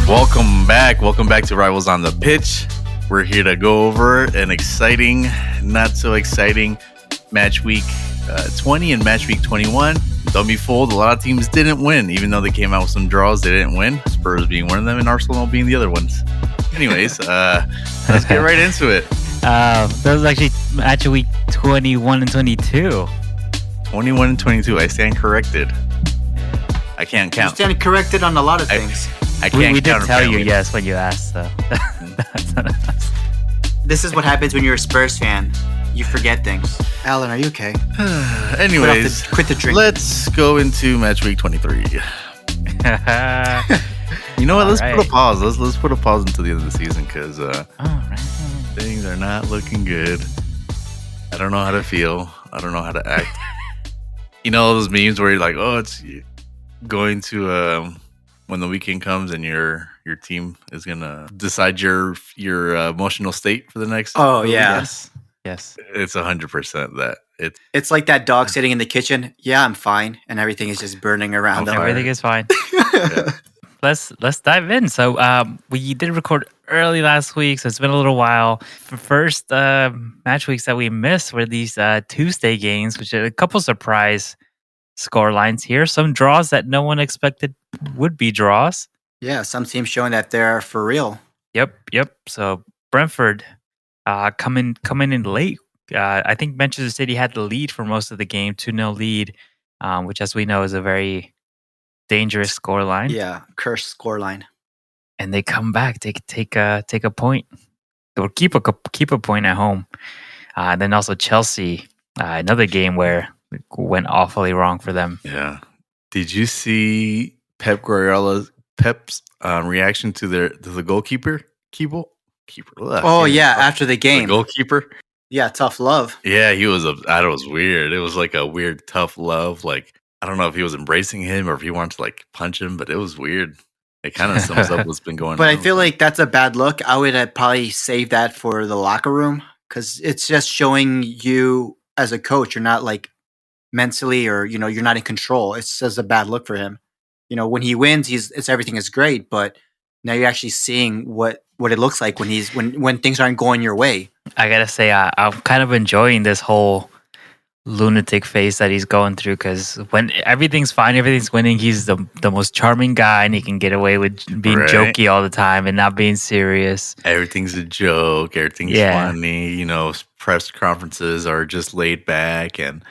Welcome back. Welcome back to Rivals on the Pitch. We're here to go over an exciting, not so exciting match week 20 and match week 21. Don't be fooled. A lot of teams didn't win, even though they came out with some draws. They didn't win. Spurs being one of them, and Arsenal being the other ones. Anyways, let's get right into it. That was actually match week 21 and 22. 21 and 22. I stand corrected. I can't count. You stand corrected on a lot of things. I can't We did count. tell you yes when you asked, so that's not us. This is what happens when you're a Spurs fan. You forget things. Alan, are you okay? Anyways, quit the drink. Let's go into match week 23. You know what? Let's put a pause. Let's put a pause until the end of the season because things are not looking good. I don't know how to feel. I don't know how to act. You know those memes where you're like, oh, it's going to when the weekend comes and your team is gonna decide your emotional state for the next. Oh yeah, yes. It's 100% that. It's like that dog sitting in the kitchen. Yeah, I'm fine, and everything is just burning around them. Everything is fine. Yeah. Let's dive in. So we did record early last week, so it's been a little while. The first match weeks that we missed were these Tuesday games, which are a couple surprise score lines here. Some draws that no one expected would be draws. Yeah, some teams showing that they're for real. Yep. So Brentford coming in late. I think Manchester City had the lead for most of the game, 2-0 lead, which as we know is a very dangerous scoreline. Yeah, cursed scoreline. And they come back, take a point, or keep a point at home. Then also Chelsea, another game where it went awfully wrong for them. Yeah. Did you see Pep's reaction to the goalkeeper? Keeper? Oh yeah, after the game, the goalkeeper. Yeah, tough love. Yeah, he was. That was weird. It was like a weird tough love. Like I don't know if he was embracing him or if he wanted to like punch him, but it was weird. It kind of sums up what's been going on. But I feel like that's a bad look. I would probably save that for the locker room because it's just showing you as a coach you're not like mentally or you're not in control. It's just a bad look for him. When he wins, everything is great, but now you're actually seeing what it looks like when things aren't going your way. I gotta say, I'm kind of enjoying this whole lunatic phase that he's going through because when everything's fine, everything's winning, he's the most charming guy and he can get away with being jokey all the time and not being serious. Everything's a joke. Everything's funny. Press conferences are just laid back and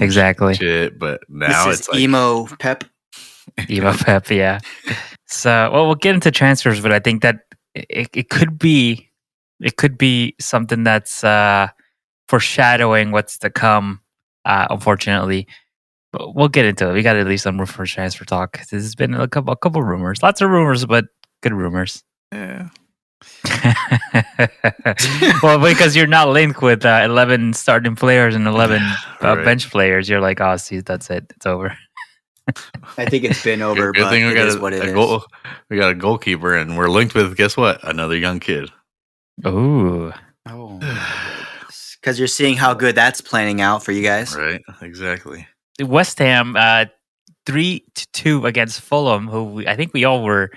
exactly. Shit, but now this it's is like emo Pep. Emo Pep, yeah. So, we'll get into transfers, but I think that it could be something that's foreshadowing what's to come. Unfortunately, but we'll get into it. We got at least some room for transfer talk. This has been a couple rumors, lots of rumors, but good rumors. Yeah. Well, because you're not linked with 11 starting players and 11 bench players, you're like, oh, see, that's it. It's over. I think it's been over, good but thing it is what it is. We got a goalkeeper, and we're linked with, guess what? Another young kid. Ooh. Oh. Because you're seeing how good that's planning out for you guys. Right, exactly. West Ham, 3-2 against Fulham, who I think we all were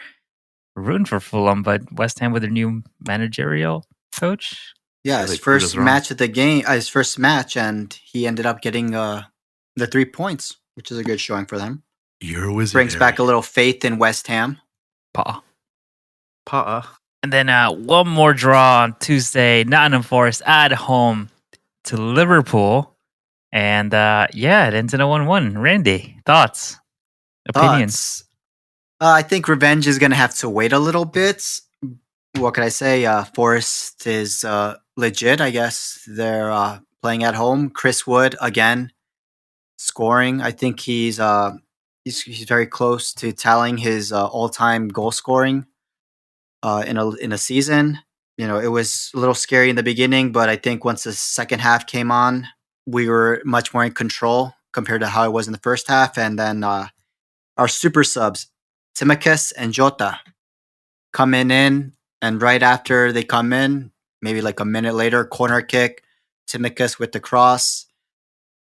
rooting for Fulham, but West Ham with their new managerial coach. Yeah, his first match of the game, his first match, and he ended up getting the 3 points, which is a good showing for them. You're a wizard. Brings back a little faith in West Ham. Pa. And then one more draw on Tuesday. Nottingham Forest at home to Liverpool. And it ends in a 1-1. Randy, thoughts? Opinions? I think revenge is going to have to wait a little bit. What can I say? Forest is legit, I guess. They're playing at home. Chris Wood, again, scoring. I think he's very close to tallying his all-time goal scoring in a season. It was a little scary in the beginning, but I think once the second half came on, we were much more in control compared to how it was in the first half. And then our super subs, Tsimikas and Jota, coming in, and right after they come in, maybe like a minute later, corner kick, Tsimikas with the cross,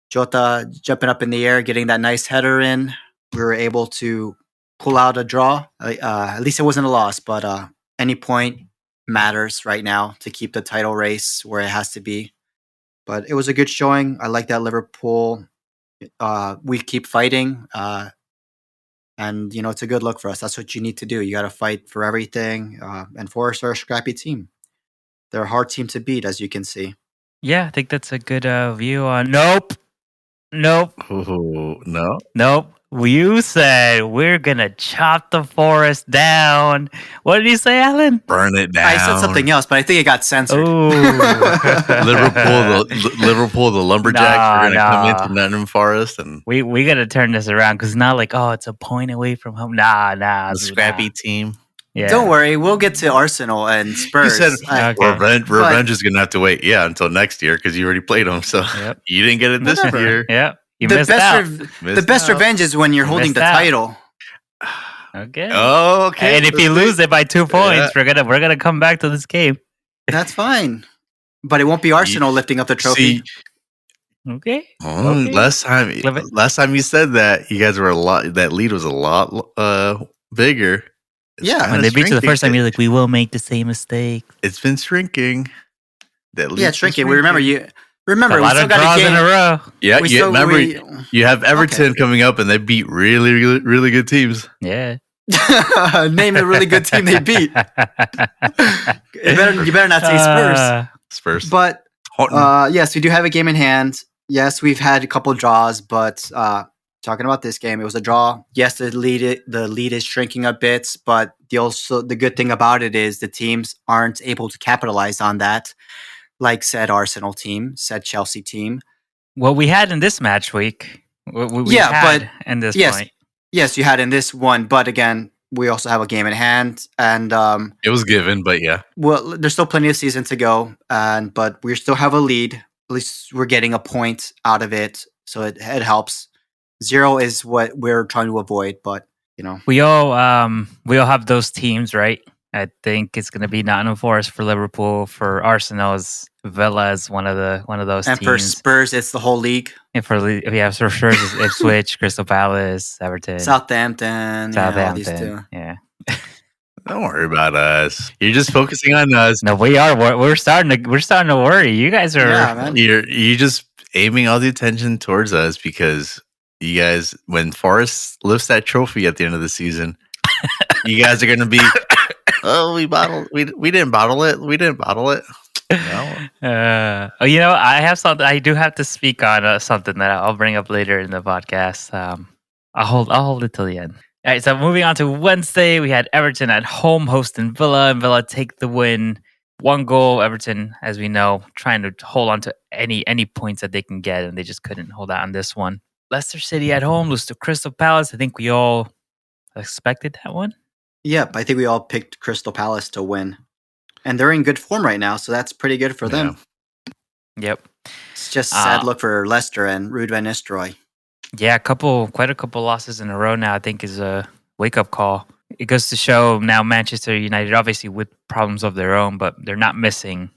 Jota jumping up in the air, getting that nice header in. We were able to pull out a draw. At least it wasn't a loss, but any point matters right now to keep the title race where it has to be. But it was a good showing. I like that Liverpool. We keep fighting, and it's a good look for us. That's what you need to do. You got to fight for everything. And Forest are a scrappy team. They're a hard team to beat, as you can see. Yeah, I think that's a good view on. Nope. Ooh, no. You said we're gonna chop the forest down. What did you say, Alan? Burn it down. I said something else, but I think it got censored. Liverpool, the Lumberjacks are going to come into Nottingham Forest, and we got to turn this around because not like it's a point away from home. The scrappy team. Yeah. Don't worry, we'll get to Arsenal and Spurs. You said revenge is going to have to wait, until next year because you already played them. So you didn't get it this year. Yeah, you missed out. The best revenge is when you're holding the title. Okay. Oh, okay. And if you lose it by 2 points, we're gonna come back to this game. That's fine, but it won't be Arsenal lifting up the trophy. Okay. Last time you said that, you guys were a lot. That lead was a lot bigger. When they beat you the first time, you're like, we will make the same mistake. It's been shrinking. It's shrinking. We remember you. Remember, a lot of draws in a row. Yeah, you have Everton coming up, and they beat really, really, really good teams. Yeah. Name a really good team they beat. You better not say Spurs. Spurs. But yes, we do have a game in hand. Yes, we've had a couple draws, but talking about this game, it was a draw. Yes, the lead is shrinking a bit, but the good thing about it is the teams aren't able to capitalize on that. Like said Arsenal team, said Chelsea team. What we had in this match week. Point. Yes, you had in this one, but again, we also have a game in hand, and it was given, but yeah. Well, there's still plenty of season to go, but we still have a lead. At least we're getting a point out of it, so it helps. 0 is what we're trying to avoid, but we all have those teams, right? I think it's going to be Nottingham Forest for Liverpool. For Arsenal's Villa is one of those and teams. For Spurs, it's the whole league. And for Spurs, it's Ipswich, Crystal Palace, Everton, Southampton. All these two. Yeah. Don't worry about us. You're just focusing on us. No, we are. We're starting to worry. You guys are. Yeah, man. You're just aiming all the attention towards us because you guys, when Forest lifts that trophy at the end of the season, you guys are going to be. We didn't bottle it. No. I have something. I do have to speak on something that I'll bring up later in the podcast. I'll hold it till the end. All right. So moving on to Wednesday, we had Everton at home hosting Villa, and Villa take the win. 1 goal. Everton, as we know, trying to hold on to any points that they can get, and they just couldn't hold out on this one. Leicester City at home lose to Crystal Palace. I think we all expected that one. Yep, I think we all picked Crystal Palace to win. And they're in good form right now, so that's pretty good for them. Yep. It's just a sad look for Leicester and Ruud van Nistelrooy. Yeah, quite a couple losses in a row now, I think is a wake-up call. It goes to show now Manchester United, obviously with problems of their own, but they're not missing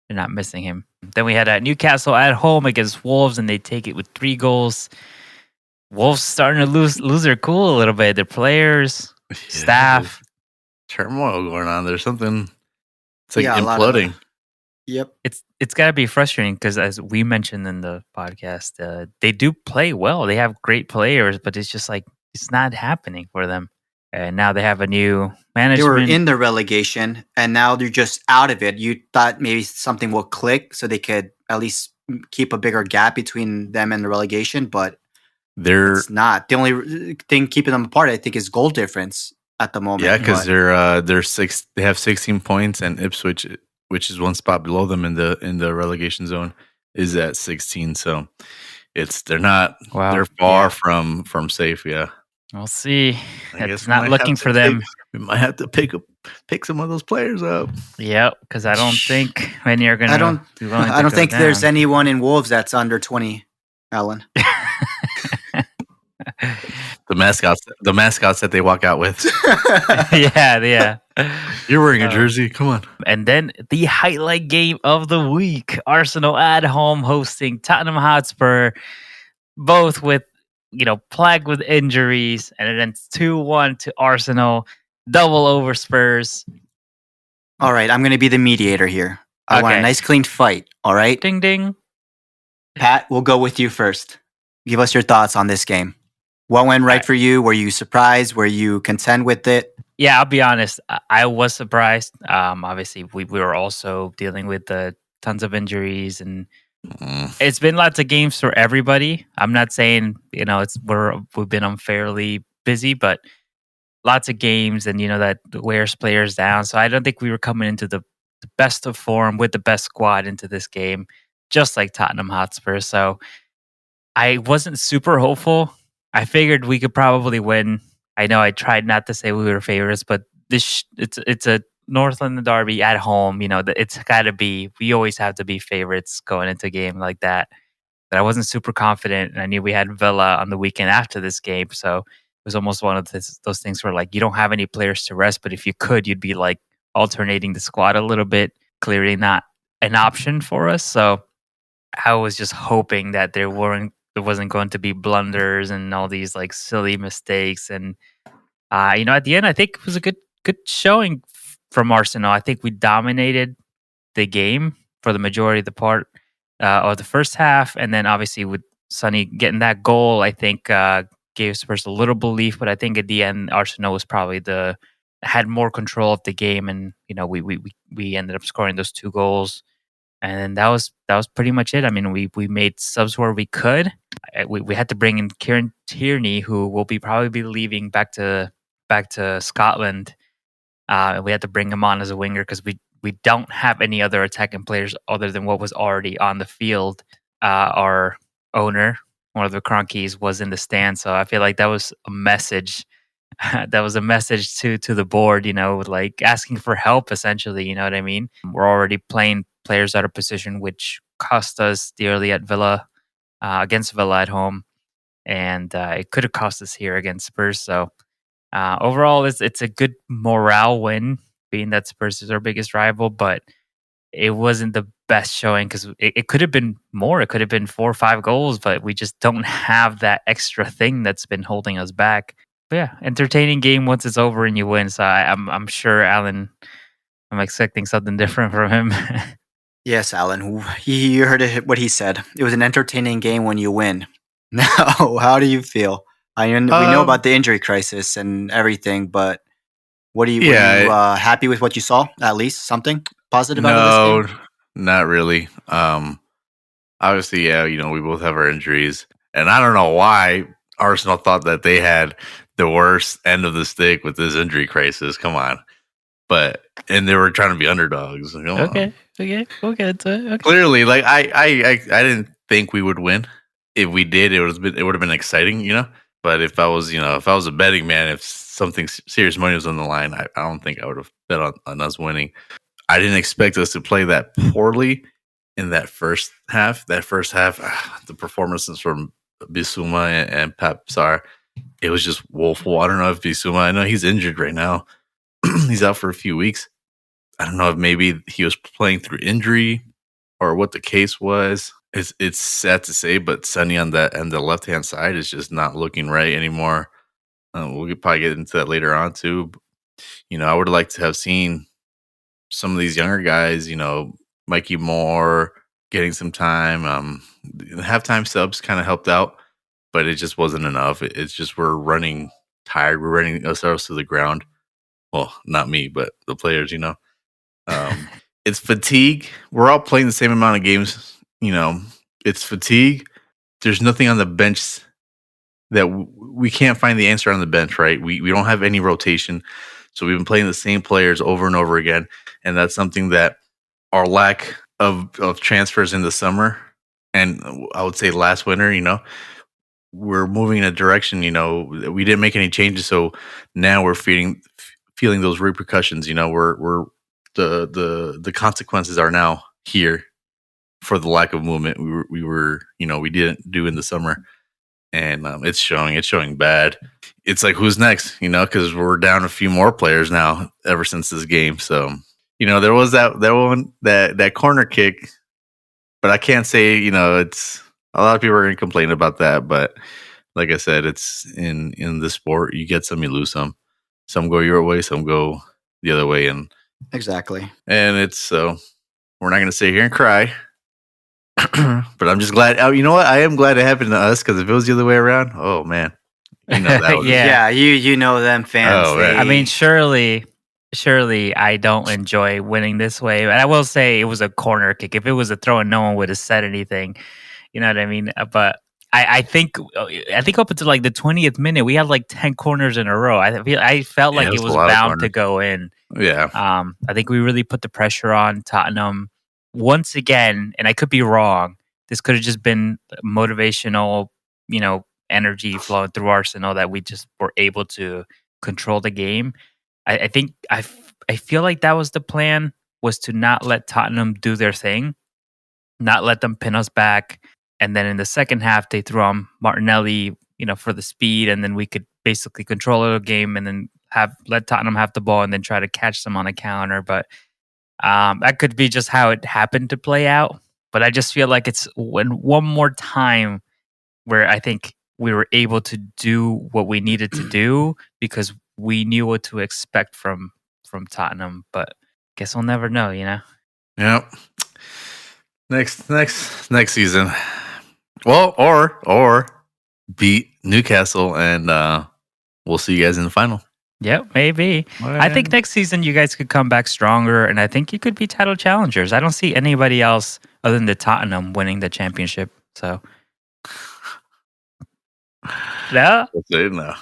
him. Then we had Newcastle at home against Wolves, and they take it with 3 goals. Wolves starting to lose their cool a little bit. Their players... staff turmoil going on. There's something. It's like imploding. Yep. It's got to be frustrating because, as we mentioned in the podcast, they do play well. They have great players, but it's just like it's not happening for them. And now they have a new management. They were in the relegation, and now they're just out of it. You thought maybe something will click, so they could at least keep a bigger gap between them and the relegation, but. It's not. The only thing keeping them apart, I think, is goal difference at the moment. Yeah, because they're 6. They have 16 points, and Ipswich, which is 1 spot below them in the relegation zone, is at 16. So they're not. Wow. They're far from safe. Yeah, we'll see. It's not looking for them. We might have to pick some of those players up. Yeah, because I don't think many are going to. I don't think there's anyone in Wolves that's under 20, Alan. The mascots that they walk out with. Yeah. You're wearing a jersey. Come on. And then the highlight game of the week: Arsenal at home hosting Tottenham Hotspur. Both with plagued with injuries, and it ends 2-1 to Arsenal, double over Spurs. All right, I'm going to be the mediator here. I want a nice clean fight, all right? Ding, ding. Pat, we'll go with you first. Give us your thoughts on this game. What went right for you? Were you surprised? Were you content with it? Yeah, I'll be honest. I was surprised. Obviously, we were also dealing with tons of injuries, and it's been lots of games for everybody. I'm not saying we've been unfairly busy, but lots of games, and that wears players down. So I don't think we were coming into the best of form with the best squad into this game, just like Tottenham Hotspur. So I wasn't super hopeful. I figured we could probably win. I know I tried not to say we were favorites, but it's a North London derby at home. It's got to be. We always have to be favorites going into a game like that. But I wasn't super confident, and I knew we had Villa on the weekend after this game, so it was almost one of those things where you don't have any players to rest, but if you could, you'd be alternating the squad a little bit. Clearly not an option for us, so I was just hoping that there wasn't going to be blunders and all these silly mistakes. And at the end, I think it was a good showing from Arsenal. I think we dominated the game for the majority of the part of the first half, and then obviously with Sonny getting that goal, I think gave Spurs a little belief. But I think at the end, Arsenal was probably had more control of the game, and we ended up scoring those 2 goals. And that was pretty much it. I mean, we made subs where we could. We had to bring in Kieran Tierney, who will probably be leaving back to Scotland. We had to bring him on as a winger because we don't have any other attacking players other than what was already on the field. Our owner, one of the Cronkies, was in the stand, so I feel like that was a message. That was a message to the board, asking for help. Essentially, you know what I mean? We're already playing players out of position, which cost us dearly at Villa, against Villa at home, and it could have cost us here against Spurs. So overall, it's a good morale win, being that Spurs is our biggest rival, but it wasn't the best showing because it could have been more. It could have been 4 or 5 goals, but we just don't have that extra thing that's been holding us back. But yeah, entertaining game once it's over and you win. So I'm sure Alan, I'm expecting something different from him. Yes, Alan. You heard what he said. It was an entertaining game when you win. Now, how do you feel? We know about the injury crisis and everything, but were you happy with what you saw? At least something positive out of this game? No, not really. Obviously, yeah, we both have our injuries, and I don't know why Arsenal thought that they had the worst end of the stick with this injury crisis. Come on. And they were trying to be underdogs. Okay, we'll get to it. Okay. Clearly, I didn't think we would win. If we did, it would have been exciting, But if I was a betting man, if something serious money was on the line, I don't think I would have bet on us winning. I didn't expect us to play that poorly in that first half. The performances from Bissouma and Pep Sarr, it was just woeful. I don't know if Bissouma, I know he's injured right now. He's out for a few weeks. I don't know if maybe he was playing through injury or what the case was. It's sad to say, but Sonny on the left hand side is just not looking right anymore. We'll probably get into that later on too. I would like to have seen some of these younger guys. Mikey Moore getting some time. The halftime subs kind of helped out, but it just wasn't enough. It's just we're running tired. We're running ourselves to the ground. Well, not me, but the players, it's fatigue. We're all playing the same amount of games. It's fatigue. There's nothing on the bench that we can't find the answer on the bench, right? We don't have any rotation. So we've been playing the same players over and over again. And that's something that our lack of transfers in the summer, and I would say last winter, we're moving in a direction, we didn't make any changes. So now we're feeling those repercussions. We're the consequences are now here for the lack of movement we didn't do in the summer, and it's showing bad. It's like, who's next? Because we're down a few more players now ever since this game. So there was that corner kick, but I can't say it's a lot of people are going to complain about that, but like I said, it's in the sport. You get some, you lose some. Some go your way, some go the other way, and Exactly. it's so we're not going to sit here and cry. But I'm just glad. Oh, you know what? I am glad it happened to us because if it was the other way around, oh man, you know that would Yeah. You know them fans. Oh, right. I mean, surely I don't enjoy winning this way. But I will say it was a corner kick. If it was a throw and no one would have said anything, you know what I mean? But I think up until like the 20th minute, we had like 10 corners in a row. I felt like it was bound to go in. Yeah. I think we really put the pressure on Tottenham once again, and I could be wrong. This could have just been motivational, energy flowing through Arsenal that we just were able to control the game. I think I feel like that was the plan, was to not let Tottenham do their thing, not let them pin us back. And then in the second half, they threw on Martinelli, for the speed, and then we could basically control the game and then let Tottenham have the ball and then try to catch them on a counter. But that could be just how it happened to play out. But I just feel like it's one more time where I think we were able to do what we needed to do because we knew what to expect from Tottenham. But guess we'll never know, Yep. Next season. Well, or beat Newcastle and we'll see you guys in the final. Yep, maybe. I think next season you guys could come back stronger, and I think you could be title challengers. I don't see anybody else other than the Tottenham winning the championship. So, no. No.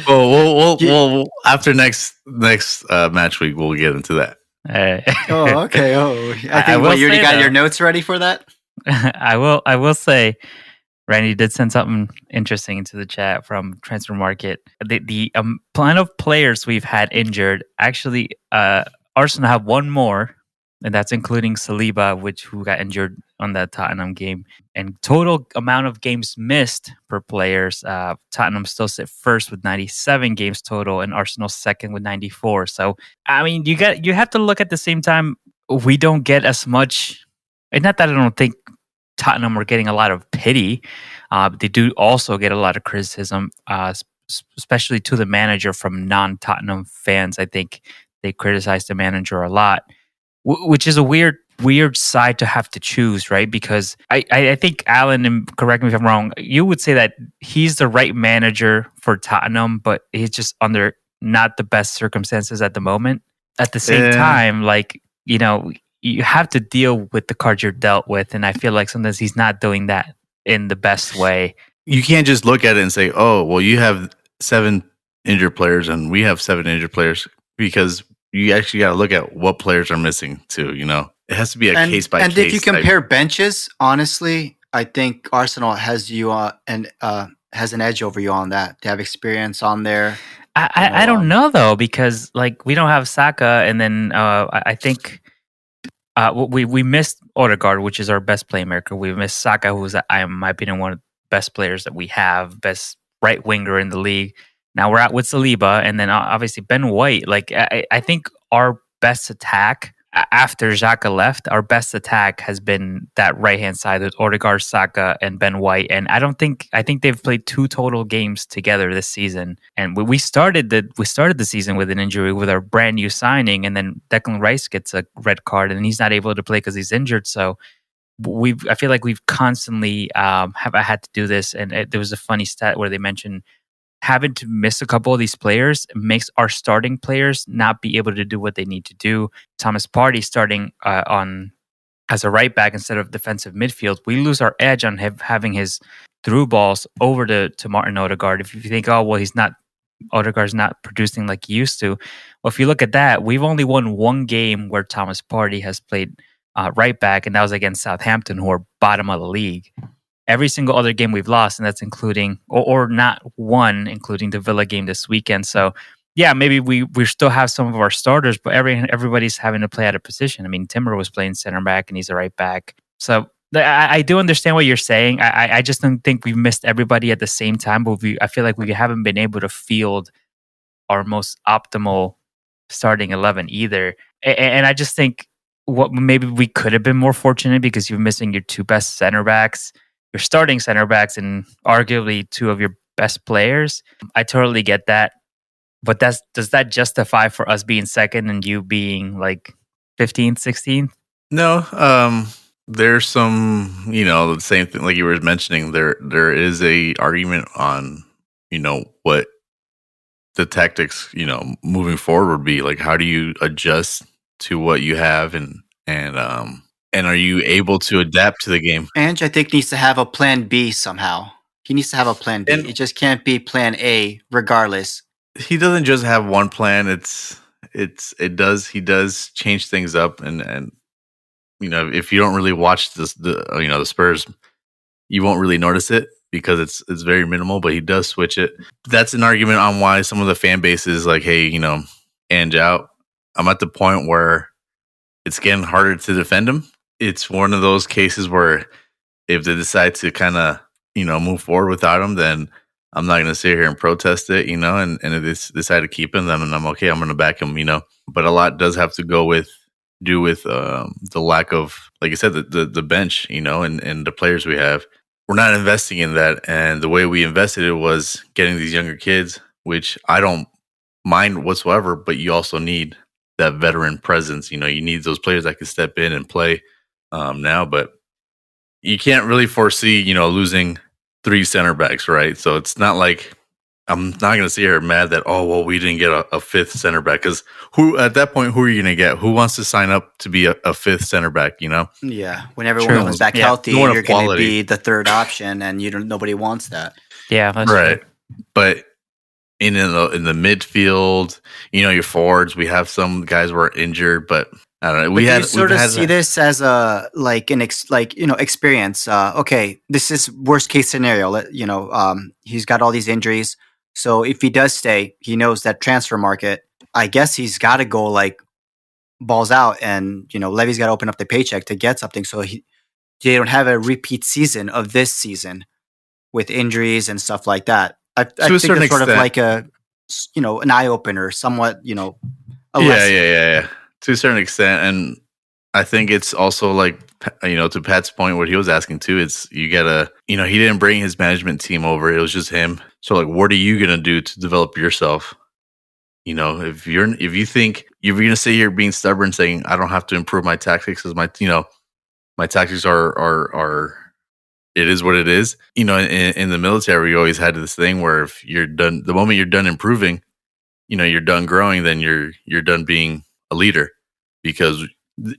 We'll after next match week we'll get into that. Okay. I think you already got your notes ready for that. I will say, Randy did send something interesting into the chat from Transfer Market. The plan of players we've had injured. Actually, Arsenal have one more, and that's including Saliba, who got injured on that Tottenham game. And total amount of games missed per players, Tottenham still sit first with 97 games total, and Arsenal second with 94. So, I mean, you have to look at the same time. We don't get as much. And not that I don't think Tottenham are getting a lot of pity. They do also get a lot of criticism, especially to the manager from non-Tottenham fans. I think they criticize the manager a lot, which is a weird side to have to choose, right? Because I think, Alan, and correct me if I'm wrong, you would say that he's the right manager for Tottenham, but he's just under not the best circumstances at the moment. At the same time, you have to deal with the cards you're dealt with, and I feel like sometimes he's not doing that in the best way. You can't just look at it and say, "Oh, well, you have 7 injured players and we have 7 injured players," because you actually got to look at what players are missing too. It has to be a case by case. And if you compare benches, honestly, I think Arsenal has you has an edge over you on that. They have experience on there. I don't know though, because we don't have Saka, and then I think. We missed Odegaard, which is our best playmaker. We missed Saka, who's, in my opinion, one of the best players that we have, best right winger in the league. Now we're out with Saliba, and then obviously Ben White. I think our best attack after Xhaka left, our best attack has been that right hand side with Odegaard, Saka, and Ben White. And I think they've played 2 total games together this season. And we started the season with an injury with our brand new signing, and then Declan Rice gets a red card, and he's not able to play because he's injured. So I feel like we've constantly have had to do this. And there was a funny stat where they mentioned having to miss a couple of these players makes our starting players not be able to do what they need to do. Thomas Partey starting on as a right back instead of defensive midfield, we lose our edge on having his through balls over to Martin Odegaard. If you think, oh well, Odegaard's not producing like he used to. Well, if you look at that, we've only won one game where Thomas Partey has played right back, and that was against Southampton, who are bottom of the league. Every single other game we've lost, and that's including or not one, including the Villa game this weekend. So, yeah, maybe we still have some of our starters, but everybody's having to play out of position. I mean, Timber was playing center back, and he's a right back. So I do understand what you're saying. I just don't think we've missed everybody at the same time, but I feel like we haven't been able to field our most optimal starting 11 either. And I just think maybe we could have been more fortunate because you're missing your 2 best center backs. your starting center backs and arguably two of your best players. I totally get that. But does that justify for us being second and you being like 15th, 16th? No, there's some, the same thing like you were mentioning. There is a argument on, what the tactics, moving forward would be. Like, how do you adjust to what you have, and are you able to adapt to the game? Ange, I think, needs to have a plan B somehow. He needs to have a plan B. And It just can't be plan A regardless. he doesn't just have one plan. He does change things up, and if you don't really watch the Spurs, you won't really notice it because it's very minimal, but he does switch it. That's an argument on why some of the fan base is like, hey, Ange out. I'm at the point where it's getting harder to defend him. It's one of those cases where if they decide to kind of, move forward without him, then I'm not going to sit here and protest it, and if they decide to keep him, then I'm okay. I'm going to back him, but a lot does have to do with the lack of, like I said, the bench, and the players we have. We're not investing in that. And the way we invested it was getting these younger kids, which I don't mind whatsoever, but you also need that veteran presence. You need those players that can step in and play now, but you can't really foresee, losing 3 center backs, right? So it's not like I'm not going to sit here mad that, oh, well, we didn't get a 5th center back, because at that point, who are you going to get? Who wants to sign up to be a 5th center back, Yeah, when everyone comes back healthy, you're going to be the third option, and nobody wants that. Yeah, that's right. True. But in the midfield, your forwards, we have some guys were injured, but I don't know. We see this as a experience. Okay, this is worst case scenario. He's got all these injuries, so if he does stay, he knows that transfer market. I guess he's got to go like balls out, and Levy's got to open up the paycheck to get something. So they don't have a repeat season of this season with injuries and stuff like that. I think it's sort of like an eye opener, somewhat. Yeah. To a certain extent, and I think it's also like, to Pat's point, what he was asking too, it's you gotta, he didn't bring his management team over, it was just him. So like, what are you gonna do to develop yourself? If you think you're gonna sit here being stubborn, saying I don't have to improve my tactics, because my tactics are it is what it is. In the military, we always had this thing where if you're done, the moment you're done improving, you're done growing, then you're done being a leader, because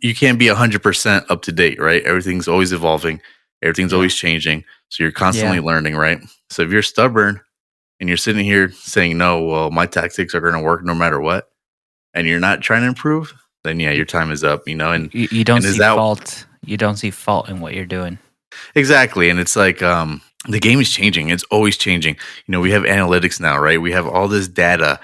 you can't be 100% up to date, right? Everything's always evolving, everything's always changing, so you're constantly learning, right? So if you're stubborn and you're sitting here saying, no, well, my tactics are going to work no matter what, and you're not trying to improve, then your time is up, and you don't see fault. You don't see fault in what you're doing. Exactly. And it's like, the game is changing. It's always changing. We have analytics now, right? We have all this data,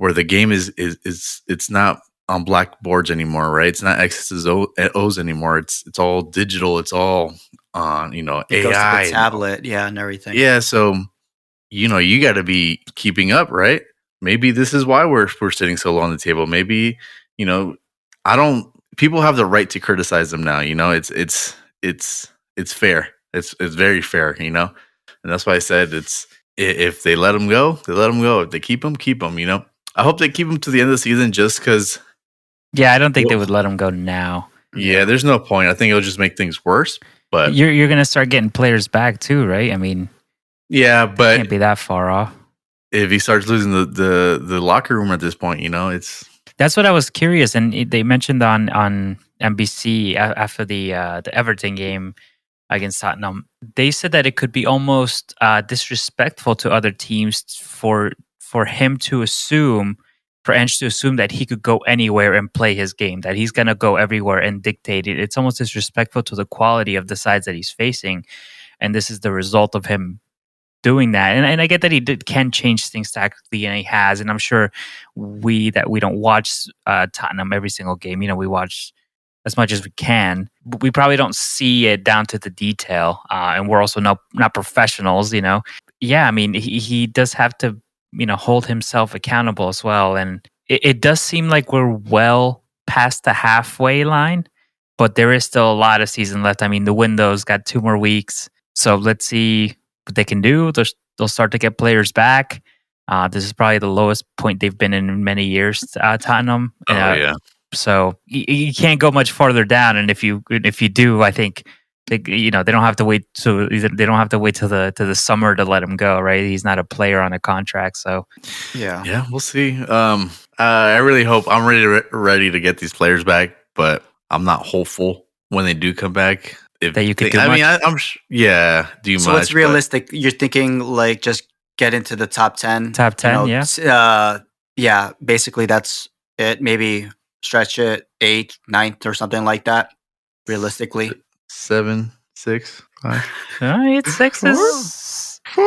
where the game is it's not on blackboards anymore, right? It's not X's and O's anymore. It's all digital. It's all on, it AI. Goes to the tablet, and everything. Yeah. So, you got to be keeping up, right? Maybe this is why we're sitting so low on the table. Maybe, people have the right to criticize them now. It's fair. It's very fair, and that's why I said if they let them go, they let them go. If they keep them, keep them. I hope they keep him to the end of the season, just because. Yeah, I don't think they would let him go now. Yeah, there's no point. I think it'll just make things worse. But you're going to start getting players back too, right? I mean, yeah, but can't be that far off. If he starts losing the locker room at this point, it's. That's what I was curious, and they mentioned on NBC after the Everton game against Tottenham. They said that it could be almost disrespectful to other teams for him to assume, for Ange to assume that he could go anywhere and play his game, that he's going to go everywhere and dictate it. It's almost disrespectful to the quality of the sides that he's facing, and this is the result of him doing that. And I get that he can change things tactically, and he has. And I'm sure we don't watch Tottenham every single game. We watch as much as we can. But we probably don't see it down to the detail, and we're also not professionals. Yeah, I mean, he does have to hold himself accountable as well. And it does seem like we're well past the halfway line. but there is still a lot of season left. I mean, the window's got 2 more weeks, so let's see what they can do. They'll start to get players back. This is probably the lowest point they've been in many years, Tottenham. Yeah. So you can't go much farther down, and if you do, I think they don't have to wait till the summer to let him go. Right? He's not a player on a contract, so yeah, we'll see. I really hope I'm ready to get these players back, but I'm not hopeful when they do come back. That you could do much. I mean, I'm do so much. What's realistic? You're thinking like just get into the top 10. Top 10, yeah. Basically, that's it. Maybe stretch it 8th, 9th, or something like that. Realistically, 7, 6, 5. 8, 6 is 4.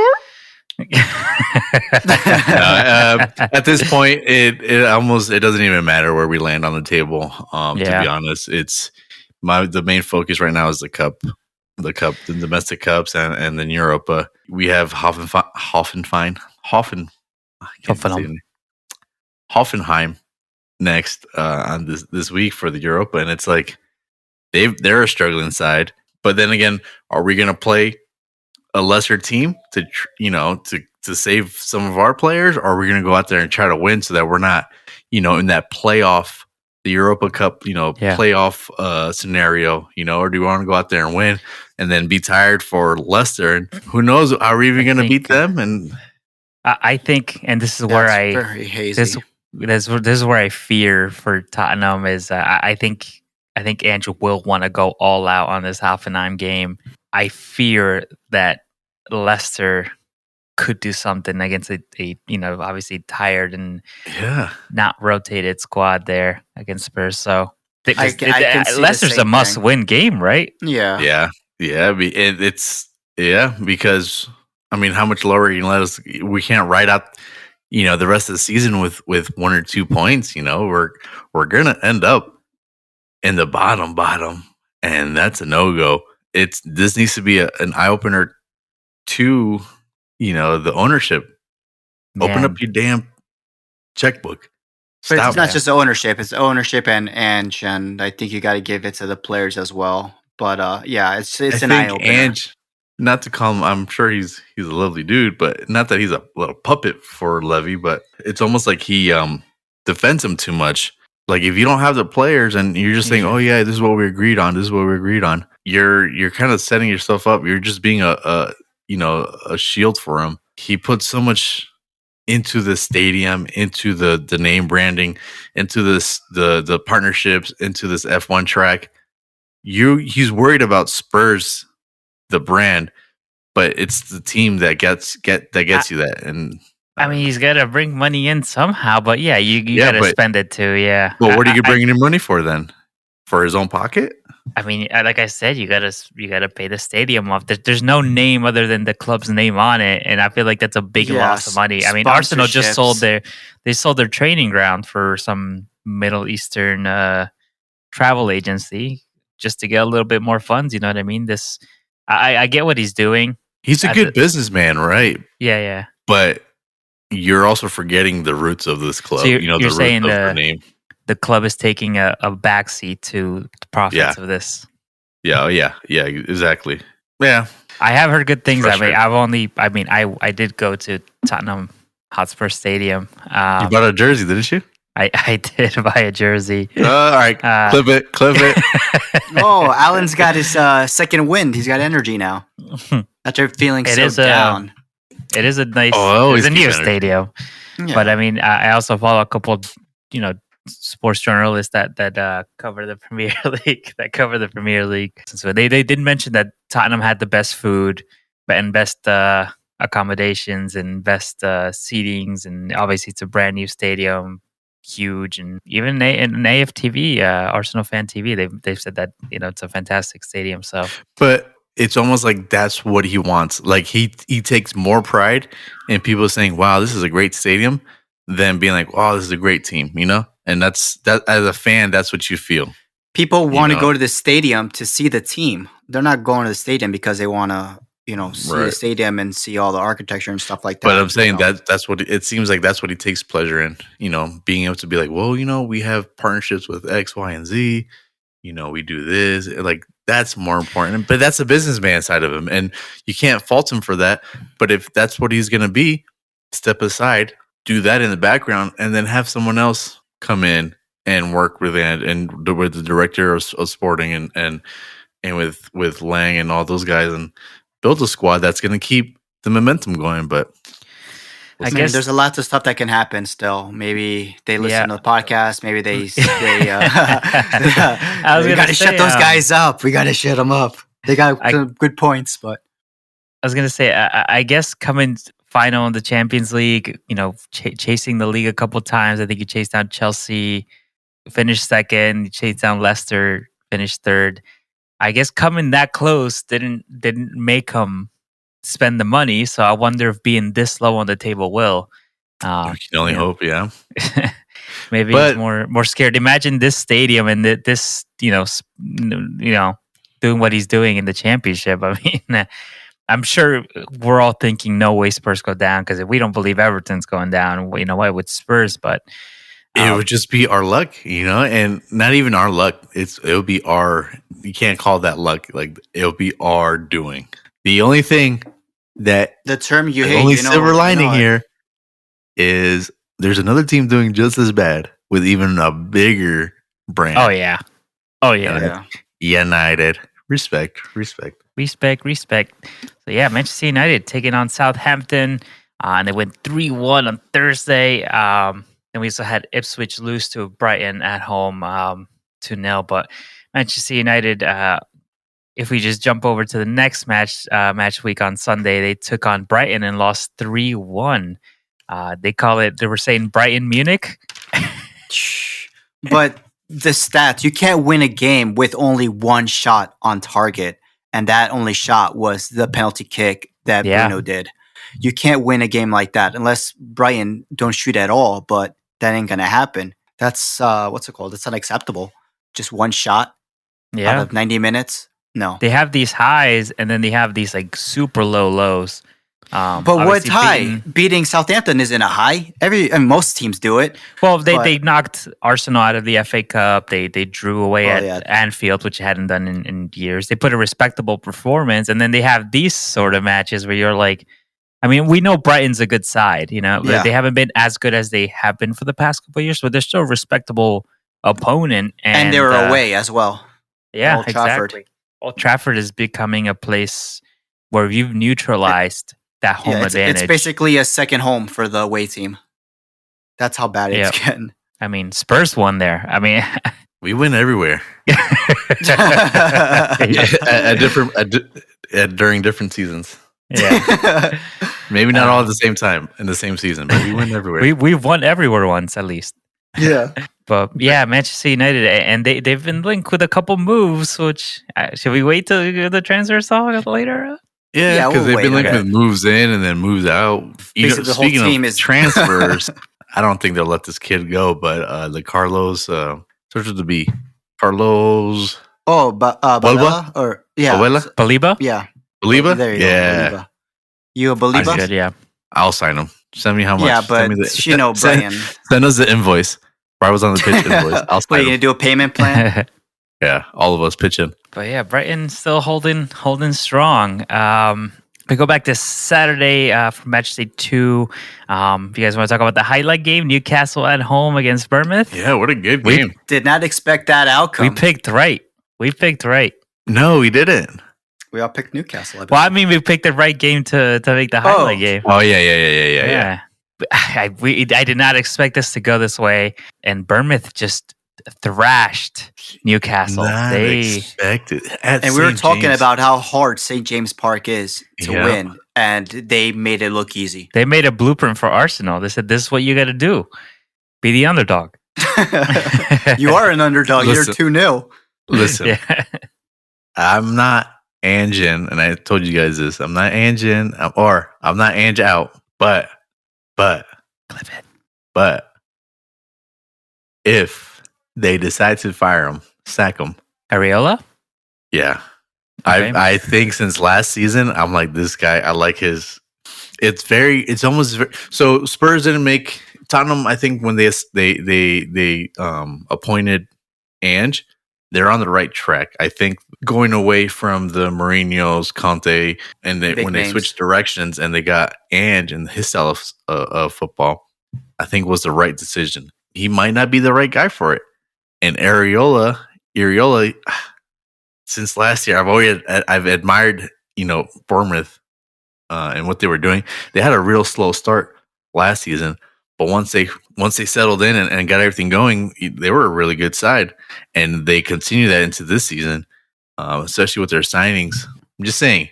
At this point, it doesn't even matter where we land on the table. To be honest, it's the main focus right now is the domestic cups, and then Europa. We have Hoffenheim next on this week for the Europa, and it's like they're a struggling side. But then again, are we going to play a lesser team to save some of our players, or are we going to go out there and try to win so that we're not in that playoff, the Europa Cup playoff scenario, or do we want to go out there and win and then be tired for Leicester, and who knows, are we even going to beat them? And I think, and this is where very hazy. This is where I fear for Tottenham is I think Andrew will want to go all out on this Hoffenheim game. I fear that Leicester could do something against a obviously tired and not rotated squad there against Spurs. So I can see Leicester's a must-win game, right? Yeah. Because I mean, how much lower you can let us? We can't ride out the rest of the season with 1 or 2 points. We're gonna end up in the bottom, and that's a no-go. This needs to be an eye-opener to the ownership. Open up your damn checkbook. But it's not just ownership; it's ownership and I think you got to give it to the players as well. But it's an eye opener. Not to call him, I'm sure he's a lovely dude, but not that he's a little puppet for Levy. But it's almost like he defends him too much. Like if you don't have the players and you're just saying, "Oh yeah, this is what we agreed on. This is what we agreed on," you're kind of setting yourself up. You're just being a shield for him. He put so much into the stadium, into the name branding, into the partnerships, into this F1 track. He's worried about Spurs, the brand, but it's the team that gets you that. And I mean, he's got to bring money in somehow, but you got to spend it too. Yeah. Well, what are you bringing your money for then? For his own pocket? I mean, like I said, you gotta pay the stadium off. There's no name other than the club's name on it, and I feel like that's a big loss of money. I mean, Arsenal just sold their training ground for some Middle Eastern travel agency just to get a little bit more funds. You know what I mean? I get what he's doing. He's a good businessman, right? Yeah. But you're also forgetting the roots of this club. So you're saying the name. The club is taking a backseat to the profits of this. Yeah, exactly. Yeah, I have heard good things. I did go to Tottenham Hotspur Stadium. You bought a jersey, didn't you? I did buy a jersey. All right, clip it. Oh, Alan's got his second wind. He's got energy now. After feeling down. It is a nice. It's a new stadium, but I mean, I also follow a couple, sports journalists that cover the Premier League. So they did mention that Tottenham had the best food and best accommodations and best seatings, and obviously it's a brand new stadium, huge, and even in AFTV, Arsenal Fan TV, they've said that it's a fantastic stadium. So, but it's almost like that's what he wants. Like he takes more pride in people saying, "Wow, this is a great stadium," than being like, "Wow, this is a great team," And that's as a fan, that's what you feel. People want to go to the stadium to see the team. They're not going to the stadium because they want to, see the stadium and see all the architecture and stuff like that. But I'm saying that's what it seems like. That's what he takes pleasure in. Being able to be like, well, we have partnerships with X, Y, and Z. we do this. Like, that's more important. But that's the businessman side of him. And you can't fault him for that. But if that's what he's going to be, step aside, do that in the background, and then have someone else come in and work with with the director of sporting and with Lang and all those guys, and build a squad that's going to keep the momentum going. But I guess there's a lot of stuff that can happen still. Maybe they listen to the podcast. Maybe they we got to shut those guys up. We got to shut them up. They got good points, but I was going to say, I guess coming final in the Champions League, chasing the league a couple times. I think you chased down Chelsea, finished second. You chased down Leicester, finished third. I guess coming that close didn't make them spend the money. So I wonder if being this low on the table will. You can only hope, yeah. Maybe he's more scared. Imagine this stadium and this, doing what he's doing in the championship. I mean, I'm sure we're all thinking no way Spurs go down, because if we don't believe Everton's going down, why with Spurs? But it would just be our luck, and not even our luck. It'll be our. You can't call that luck. Like, it'll be our doing. The only thing that the term you hate, only silver lining here is there's another team doing just as bad with even a bigger brand. Oh yeah. United. Respect. So yeah, Manchester United taking on Southampton, and they went 3-1 on Thursday. Then we also had Ipswich lose to Brighton at home 2-0. But Manchester United, if we just jump over to the next match week on Sunday, they took on Brighton and lost 3-1. They were saying Brighton Munich. But the stats, you can't win a game with only one shot on target. And that only shot was the penalty kick that Bruno did. You can't win a game like that unless Brighton don't shoot at all, but that ain't going to happen. That's, what's it called? It's unacceptable. Just one shot out of 90 minutes. No. They have these highs, and then they have these like super low lows. But what's high? Beating Southampton isn't a high. Most teams do it. Well, they knocked Arsenal out of the FA Cup. They drew away at Anfield, which hadn't done in years. They put a respectable performance, and then they have these sort of matches where you're like, I mean, we know Brighton's a good side. They haven't been as good as they have been for the past couple of years, but they're still a respectable opponent, and they were away as well. Yeah, Old Trafford. Exactly. Old Trafford is becoming a place where you've neutralized that home advantage. It's basically a second home for the away team. That's how bad it's getting. I mean, Spurs won there. I mean, we win everywhere. During different seasons. Yeah. Maybe not all at the same time in the same season, but we win everywhere. We've won everywhere once, at least. Yeah. But yeah, Manchester United, and they've been linked with a couple moves, which should we wait till the transfer talk later? Yeah, because they've been linked with moves in and then moves out. The whole team is transfers. I don't think they'll let this kid go, but the Carlos, starts with the B. Carlos. Oh, Baleba? Or Baleba? Yeah. Baleba? There you go. Baleba. You a Baleba? Good, yeah. I'll sign him. Send me how much. Yeah, but Brian. Send us the invoice. Brian was on the pitch invoice. I'll sign you going to do a payment plan? Yeah, all of us pitch in. But yeah, Brighton still holding strong. We go back to Saturday for match day 2. If you guys want to talk about the highlight game, Newcastle at home against Bournemouth. Yeah, what a good game. Did not expect that outcome. We picked right. No, we didn't. We all picked Newcastle. I mean, we picked the right game to make the highlight game. Oh, yeah. I did not expect this to go this way, and Bournemouth just thrashed Newcastle. Expected. And we were talking about how hard St. James Park is to win, and they made it look easy. They made a blueprint for Arsenal. They said, this is what you got to do. Be the underdog. You are an underdog. Listen, you're 2-0. Listen, I'm not Anjin, and I told you guys this. I'm not Anjin, or I'm not Ange out, but if they decide to fire him, sack him. Areola? Yeah. Okay. I think since last season, I'm like, this guy, I like his. It's almost so Spurs didn't make Tottenham. I think when they appointed Ange, they're on the right track. I think going away from the Mourinho's, Conte, and when they switched directions and they got Ange and his style of football, I think was the right decision. He might not be the right guy for it. And Areola, since last year, I've admired, Bournemouth and what they were doing. They had a real slow start last season, but once they settled in and got everything going, they were a really good side, and they continue that into this season, especially with their signings. I'm just saying,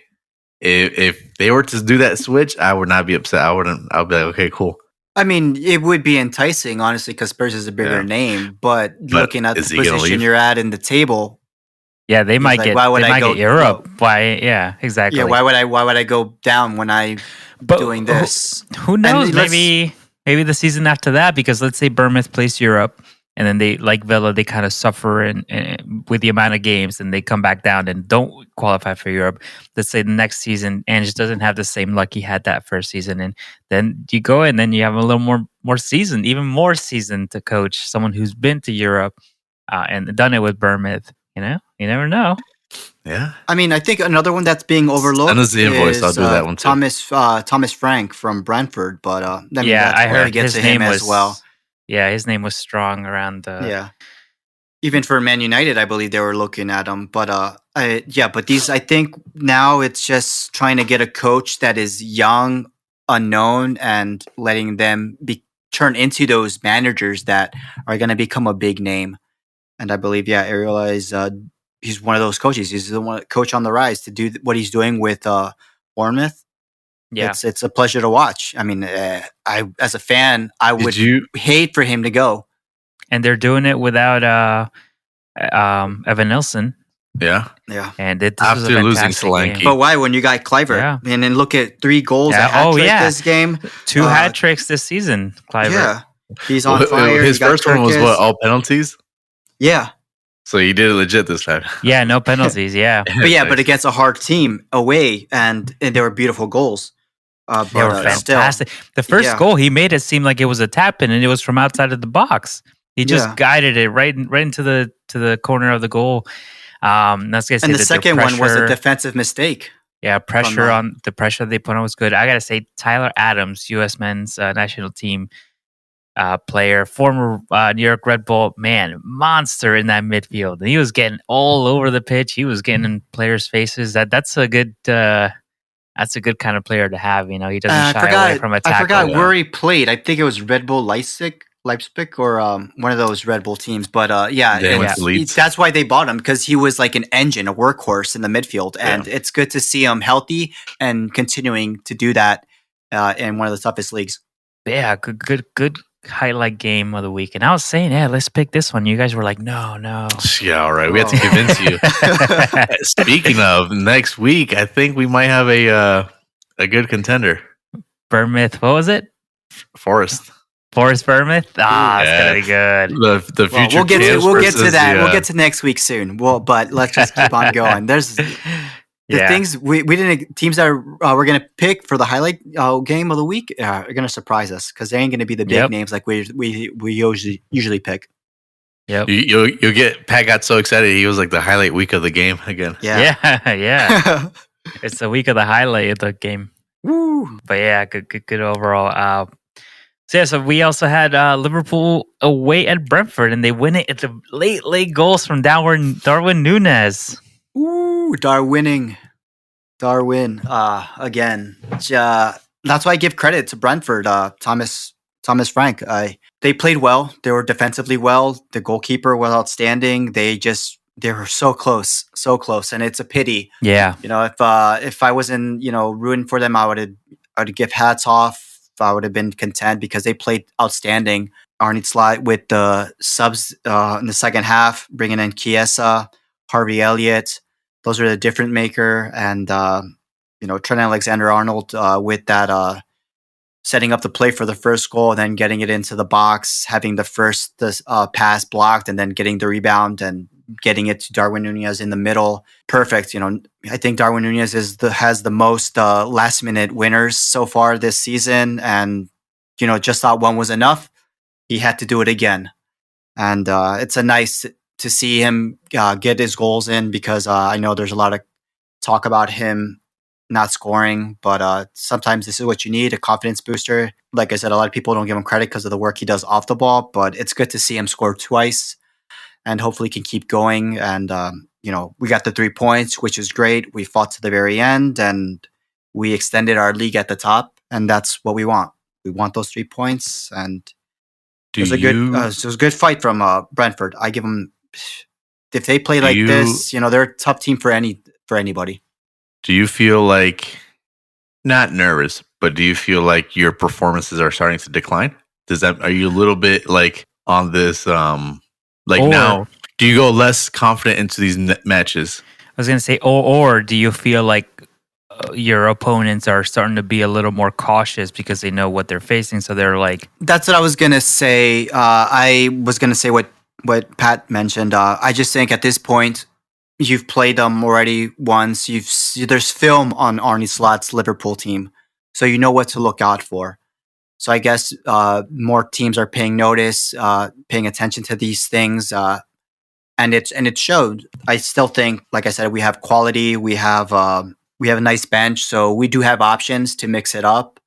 if they were to do that switch, I would not be upset. I'll be like, okay, cool. I mean, it would be enticing, honestly, because Spurs is a bigger name. But looking at the position you're at in the table, they might get. Why would I get Europe? Why? Yeah, exactly. Yeah, why would I go down when I'm doing this? Who knows? Maybe the season after that, because let's say Bournemouth plays Europe, and then they, like Villa, they kind of suffer with the amount of games, and they come back down and don't qualify for Europe. Let's say the next season, Ange doesn't have the same luck he had that first season, and then you go and then you have a little more season, even more season to coach someone who's been to Europe and done it with Bournemouth. You never know. Yeah. I mean, I think another one that's being overlooked is the invoice. I'll do that one too. Thomas Frank from Brentford, but I heard his name was as well. Yeah, his name was strong around. Even for Man United, I believe they were looking at him. But but these, I think now it's just trying to get a coach that is young, unknown, and letting them turn into those managers that are going to become a big name. And I believe, Areola is he's one of those coaches. He's the one coach on the rise to do what he's doing with Bournemouth. Yeah, it's a pleasure to watch. I mean, I as a fan, I would hate for him to go. And they're doing it without Evan Nilsson. Yeah. And this after was losing Solanke. But why? When you got Kluivert, and then look at 3 goals, a hat-trick this game, 2 hat tricks this season. Kluivert. Yeah, he's on fire. His first one was all penalties. Yeah. So he did it legit this time. Yeah, no penalties. Yeah, but against a hard team away, and they were beautiful goals. They were fantastic. The first goal he made, it seemed like it was a tap in, and it was from outside of the box. He just guided it right into the corner of the goal. That's gonna say. And the second one was a defensive mistake. Yeah, the pressure they put on was good. I gotta say, Tyler Adams, U.S. men's national team player, former New York Red Bull, monster in that midfield. And he was getting all over the pitch. He was getting in players' faces. That's a good kind of player to have. He doesn't shy away from a tackle. I forgot where he played. I think it was Red Bull Leipzig or one of those Red Bull teams. But that's why they bought him, because he was like an engine, a workhorse in the midfield. And it's good to see him healthy and continuing to do that in one of the toughest leagues. Yeah, good highlight game of the week. And I was saying, let's pick this one. You guys were like, no. Yeah, all right. We had to convince you. Speaking of, next week, I think we might have a good contender. Bournemouth. What was it? Forest Bournemouth. It's gonna be good. The future. We'll get to that. We'll get to next week soon. But let's just keep on going. There's things we didn't. Teams that we're gonna pick for the highlight game of the week are gonna surprise us, because they ain't gonna be the big names like we usually pick. Yep. You'll get. Pat got so excited he was like the highlight week of the game again. Yeah. It's the week of the highlight of the game. Woo! But good overall. So we also had Liverpool away at Brentford, and they win it at the late goals from Darwin Núñez. Ooh, Darwin again. That's why I give credit to Brentford. Thomas Frank. They played well. They were defensively well. The goalkeeper was outstanding. They were so close, and it's a pity. Yeah, if I wasn't rooting for them, I would give hats off. I would have been content, because they played outstanding. Arne Slot with the subs in the second half, bringing in Chiesa, Harvey Elliott. Those are the difference maker. And, Trent Alexander-Arnold with that setting up the play for the first goal, and then getting it into the box, having the first pass blocked, and then getting the rebound and getting it to Darwin Núñez in the middle. Perfect. I think Darwin Núñez has the most last minute winners so far this season, and just thought one was enough. He had to do it again, and it's a nice to see him get his goals in because I know there's a lot of talk about him not scoring, but sometimes this is what you need, a confidence booster. Like I said, a lot of people don't give him credit because of the work he does off the ball, but it's good to see him score twice and hopefully can keep going. And, we got the 3 points, which is great. We fought to the very end and we extended our league at the top, and that's what we want. We want those 3 points, and it was a good fight from Brentford. I give them, if they play like this, they're a tough team for anybody. Do you feel like, not nervous, but do you feel like your performances are starting to decline? Are you a little bit like on this, now, do you go less confident into these matches? I was going to say, or do you feel like your opponents are starting to be a little more cautious because they know what they're facing? So they're like... That's what I was going to say. I was going to say what Pat mentioned. I just think at this point, you've played them already once. There's film on Arne Slot's Liverpool team, so you know what to look out for. So I guess more teams are paying notice, paying attention to these things, and it showed. I still think, like I said, we have quality. We have a nice bench, so we do have options to mix it up.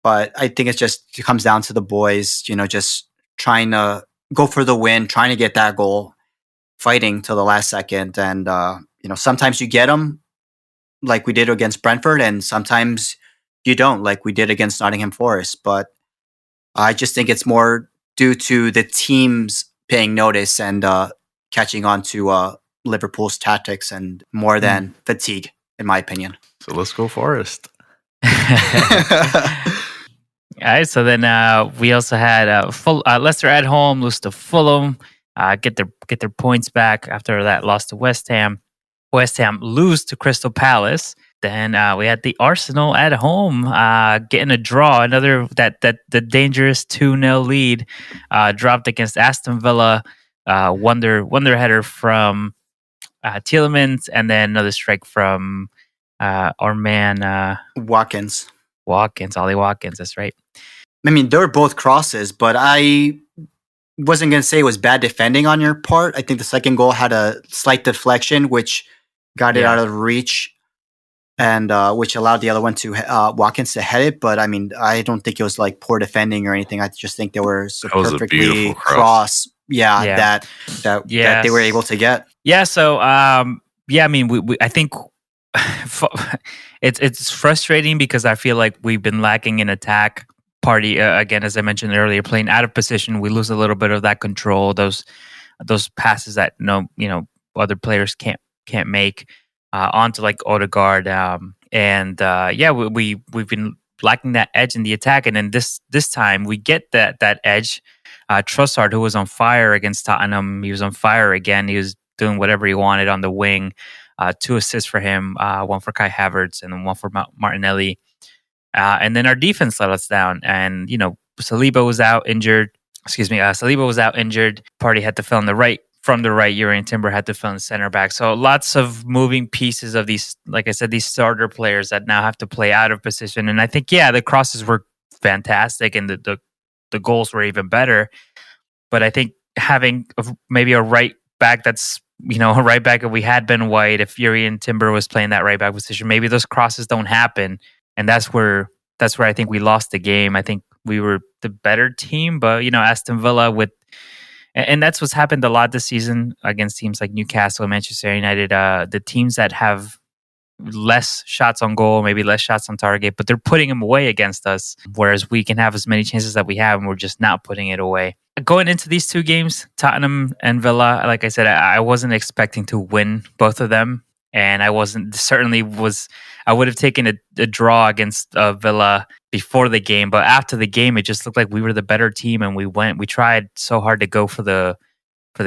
But I think it comes down to the boys, just trying to go for the win, trying to get that goal, fighting till the last second. And, sometimes you get them like we did against Brentford, and sometimes you don't, like we did against Nottingham Forest. But I just think it's more due to the teams paying notice and catching on to Liverpool's tactics and more than fatigue, in my opinion. So let's go Forest. All right, so then we also had Leicester at home lose to Fulham, get their points back after that loss to West Ham. West Ham lose to Crystal Palace. Then we had the Arsenal at home getting a draw. Another the dangerous 2-0 lead dropped against Aston Villa. Wonder header from Tielemans, and then another strike from our man Watkins. Ollie Watkins, that's right. I mean, they were both crosses, but I wasn't going to say it was bad defending on your part. I think the second goal had a slight deflection, which got it out of reach, and which allowed the other one to Watkins to head it. But I mean, I don't think it was like poor defending or anything. I just think they were perfectly cross. That they were able to get. Yeah. So I mean, I think it's frustrating because I feel like we've been lacking in attack. Party again, as I mentioned earlier, playing out of position, we lose a little bit of that control. Those passes that other players can't make onto like Odegaard, we've been lacking that edge in the attack, and then this time we get that edge. Trossard, who was on fire against Tottenham, he was on fire again. He was doing whatever he wanted on the wing. 2 assists for him, one for Kai Havertz and one for Martinelli. And then our defense let us down. And, Saliba was out injured. Saliba was out injured. Partey had to fill in the right. From the right, Urian Timber had to fill in center back. So lots of moving pieces of these, like I said, these starter players that now have to play out of position. And I think, the crosses were fantastic and the goals were even better. But I think having maybe a right back that's, a right back if we had Ben White, if Urian Timber was playing that right back position, maybe those crosses don't happen. And that's where I think we lost the game. I think we were the better team, but Aston Villa and that's what's happened a lot this season against teams like Newcastle and Manchester United. The teams that have less shots on goal, maybe less shots on target, but they're putting them away against us. Whereas we can have as many chances that we have, and we're just not putting it away. Going into these 2 games, Tottenham and Villa, like I said, I wasn't expecting to win both of them. And I would have taken a draw against Villa before the game, but after the game, it just looked like we were the better team, and we tried so hard to go for the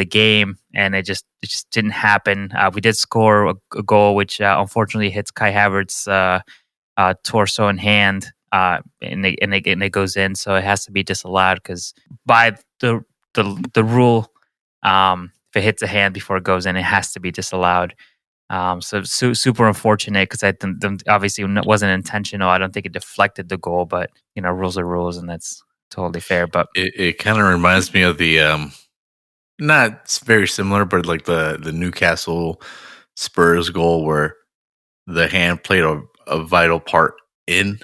game, and it just didn't happen. We did score a goal, which unfortunately hits Kai Havertz's torso and hand, and it goes in, so it has to be disallowed because by the rule, if it hits a hand before it goes in, it has to be disallowed. So super unfortunate because I think obviously it wasn't intentional. I don't think it deflected the goal, but rules are rules, and that's totally fair. But it kind of reminds me of the not very similar, but like the Newcastle Spurs goal where the hand played a vital part in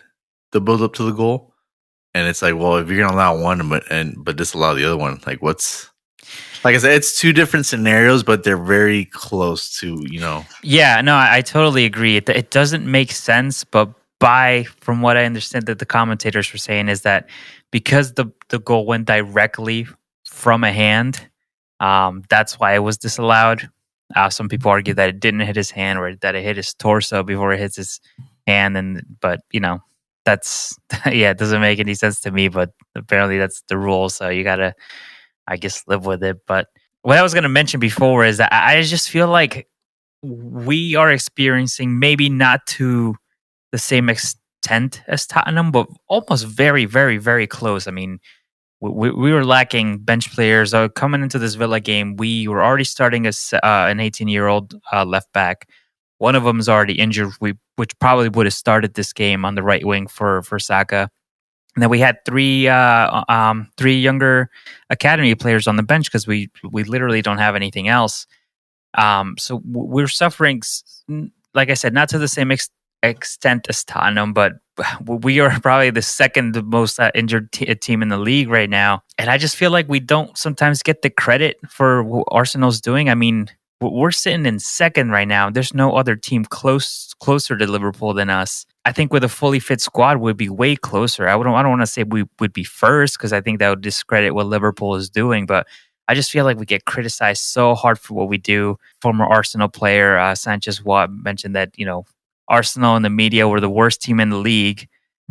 the build up to the goal. And it's like, well, if you're gonna allow one but disallow the other one, like what's like I said, it's two different scenarios, but they're very close to, Yeah, no, I totally agree. It doesn't make sense, but from what I understand that the commentators were saying is that because the goal went directly from a hand, that's why it was disallowed. Some people argue that it didn't hit his hand or that it hit his torso before it hits his hand, but that's yeah, it doesn't make any sense to me. But apparently that's the rule, so you gotta, I guess, live with it. But what I was gonna mention before is that I just feel like we are experiencing, maybe not to the same extent as Tottenham, but almost very, very, very close. I mean, we were lacking bench players. Coming into this Villa game, we were already starting an 18-year-old left back. One of them is already injured, which probably would have started this game on the right wing for Saka. And then we had three younger academy players on the bench because we literally don't have anything else. So we're suffering, like I said, not to the same extent as Tottenham, but we are probably the second most injured team in the league right now. And I just feel like we don't sometimes get the credit for what Arsenal's doing. I mean, we're sitting in second right now. There's no other team closer to Liverpool than us. I think with a fully fit squad, we'd be way closer. I don't want to say we would be first because I think that would discredit what Liverpool is doing, but I just feel like we get criticized so hard for what we do. Former Arsenal player Sanchez Watt mentioned that, Arsenal and the media were the worst team in the league,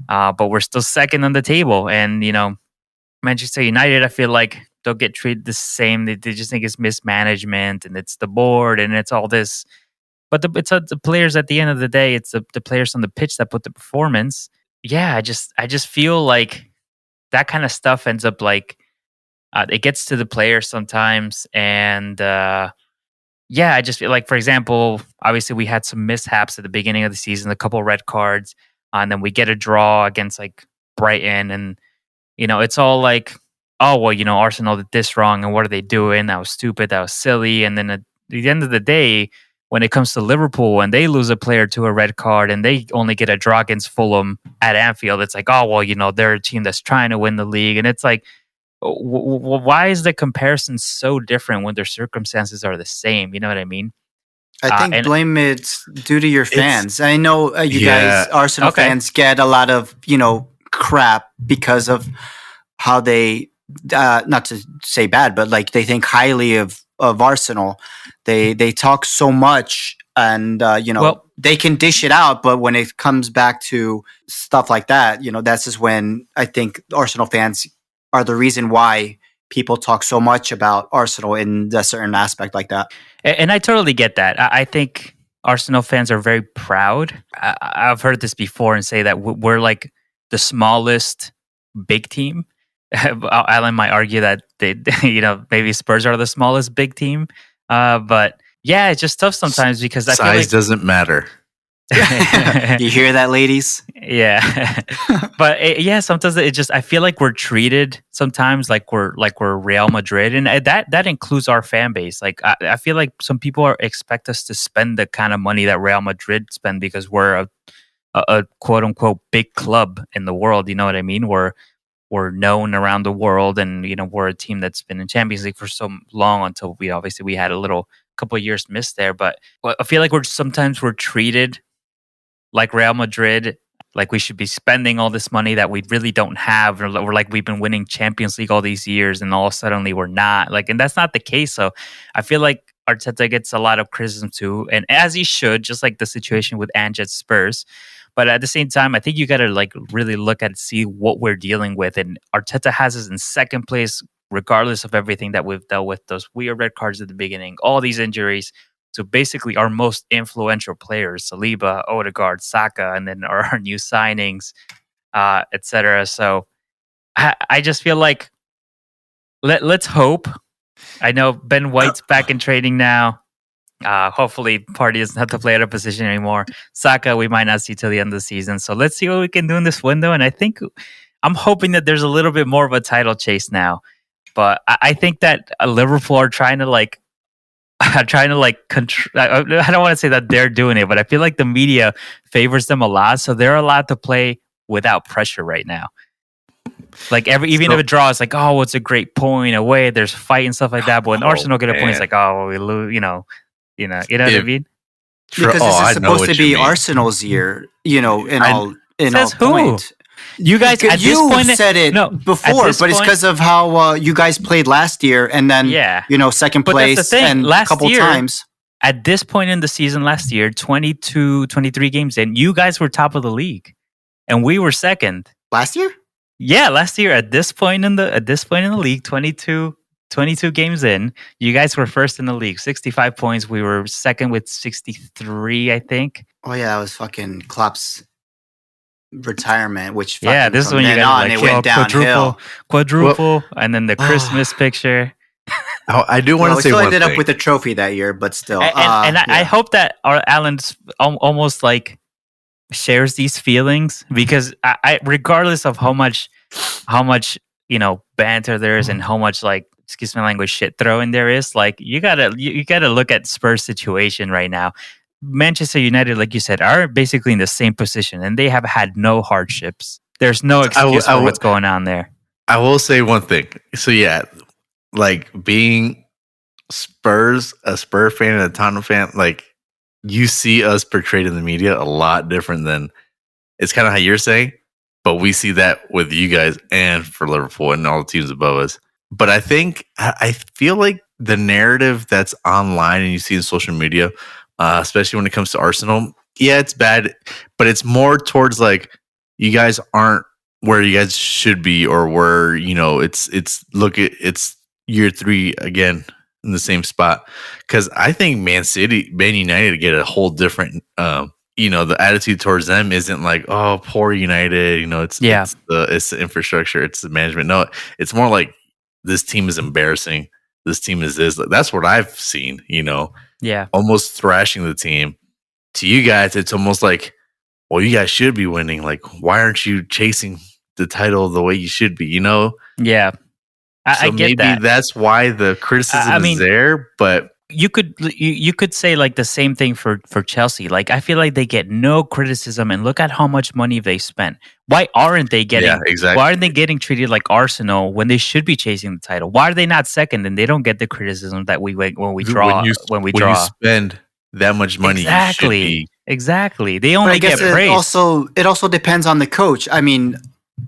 but we're still second on the table. And, Manchester United, I feel like they'll get treated the same. They just think it's mismanagement and it's the board and it's all this. But it's the players at the end of the day. It's the players on the pitch that put the performance. Yeah, I just feel like that kind of stuff ends up like, it gets to the players sometimes. And yeah, I just feel like, for example, obviously we had some mishaps at the beginning of the season, a couple red cards, and then we get a draw against like Brighton. And, it's all like, oh, well, Arsenal did this wrong. And what are they doing? That was stupid. That was silly. And then at the end of the day, when it comes to Liverpool and they lose a player to a red card and they only get a draw against Fulham at Anfield, it's like, oh, well, they're a team that's trying to win the league. And it's like, why is the comparison so different when their circumstances are the same? You know what I mean? I think blame it's due to your fans. I know you guys, Arsenal fans, get a lot of crap because of how they, not to say bad, but like they think highly of Arsenal. They talk so much, and they can dish it out, but when it comes back to stuff like that, that's just when I think Arsenal fans are the reason why people talk so much about Arsenal in a certain aspect like that. And I totally get that. I think Arsenal fans are very proud. I've heard this before and say that we're like the smallest big team. Alan might argue that maybe Spurs are the smallest big team. But yeah, it's just tough sometimes because I feel like doesn't matter. You hear that, ladies? Yeah. But sometimes I feel like we're treated sometimes like we're Real Madrid, and that includes our fan base. Like I feel like some people expect us to spend the kind of money that Real Madrid spend because we're a quote unquote big club in the world. You know what I mean? We're known around the world, and we're a team that's been in Champions League for so long until we had a couple of years missed there. But I feel like we're treated like Real Madrid, like we should be spending all this money that we really don't have, or we're like we've been winning Champions League all these years, and all of a sudden we're not. Like, and that's not the case. So I feel like Arteta gets a lot of criticism too, and as he should, just like the situation with Ange at Spurs. But at the same time, I think you got to like really look at see what we're dealing with, and Arteta has us in second place, regardless of everything that we've dealt with. Those weird red cards at the beginning, all these injuries. So basically, our most influential players, Saliba, Odegaard, Saka, and then our new signings, etc. So I just feel like let's hope. I know Ben White's back in training now. Hopefully, Partey doesn't have to play out of position anymore. Saka, we might not see till the end of the season. So let's see what we can do in this window. And I'm hoping that there's a little bit more of a title chase now. But I think that Liverpool are trying to like I don't want to say that they're doing it, but I feel like the media favors them a lot, so they're allowed to play without pressure right now. Like even if it draws, like, oh, it's a great point away. There's fight and stuff like that. But when Arsenal get a point, it's like, oh, we lose. You know what I mean? Because this is supposed to be Arsenal's year. In all point. You guys, at this point, said it before, but it's because of how you guys played last year, and then second place and a couple times. At this point in the season last year, 22, 23 games in, you guys were top of the league, and we were second. Last year? Yeah, last year at this point in the league, 22 games in, you guys were first in the league, 65 points. We were second with 63, I think. Oh yeah, that was fucking Klopp's retirement, which this is when you got it went downhill, quadruple, and then the Christmas picture. I do want to say we one ended thing. up with a trophy that year, but still, I hope that our Alan's almost like shares these feelings, because I regardless of how much banter there is and how much, like, excuse my language, shit throwing there is, like, you gotta look at Spurs' situation right now. Manchester United, like you said, are basically in the same position, and they have had no hardships. There's no excuse for what's going on there. I will say one thing. So yeah, like, being a Spur fan and a Tottenham fan, like, you see us portrayed in the media a lot different than it's kind of how you're saying, but we see that with you guys and for Liverpool and all the teams above us. But I feel like the narrative that's online and you see in social media, especially when it comes to Arsenal, yeah, it's bad, but it's more towards like, you guys aren't where you guys should be, or where, it's year 3 again in the same spot. Because I think Man United get a whole different, the attitude towards them isn't like, oh, poor United, it's the infrastructure, it's the management. No, it's more like, this team is embarrassing. This team is this. That's what I've seen, almost thrashing the team. To you guys, it's almost like, well, you guys should be winning. Like, why aren't you chasing the title the way you should be, Yeah. I get maybe that. That's why the criticism is there, but you could say like the same thing for Chelsea. Like, I feel like they get no criticism, and look at how much money they spent. Why aren't they getting? Yeah, exactly. Why aren't they getting treated like Arsenal when they should be chasing the title? Why are they not second and they don't get the criticism that we when we draw? When you spend that much money, exactly. They only get praise. It also depends on the coach. I mean,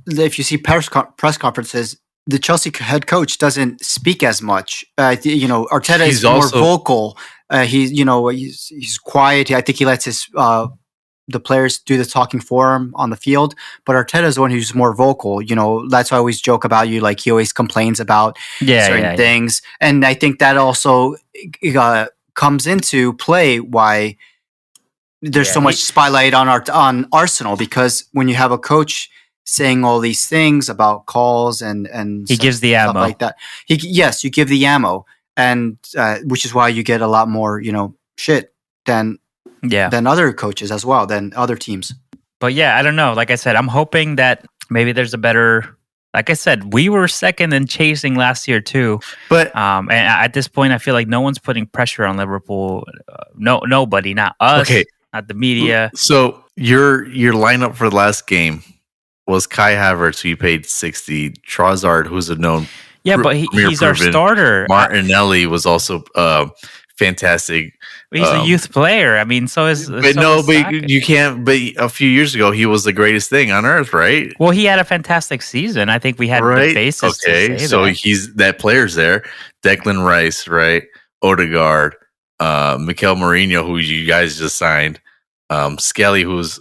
if you see press conferences, the Chelsea head coach doesn't speak as much. Arteta is more vocal. He's quiet. I think he lets the players do the talking for him on the field. But Arteta is the one who's more vocal. That's why I always joke about you. Like, he always complains about certain things, and I think that also comes into play why there's so much spotlight on Arsenal, because when you have a coach saying all these things about calls and he gives the ammo like that. You give the ammo, and which is why you get a lot more shit than other coaches as well, than other teams. But I don't know. Like I said, I'm hoping that maybe there's a better. Like I said, we were second in chasing last year too. But and at this point, I feel like no one's putting pressure on Liverpool. Nobody, not us, not the media. So your lineup for the last game was Kai Havertz, who you paid 60, Trossard, who's a known but he's our starter. Martinelli was also fantastic. He's a youth player. I mean, so is you can't. But a few years ago, he was the greatest thing on earth, right? Well, he had a fantastic season. I think we had the basis. Okay, to say so that. that player's there. Declan Rice, right? Odegaard, Mikel Mourinho, who you guys just signed, Skelly, who's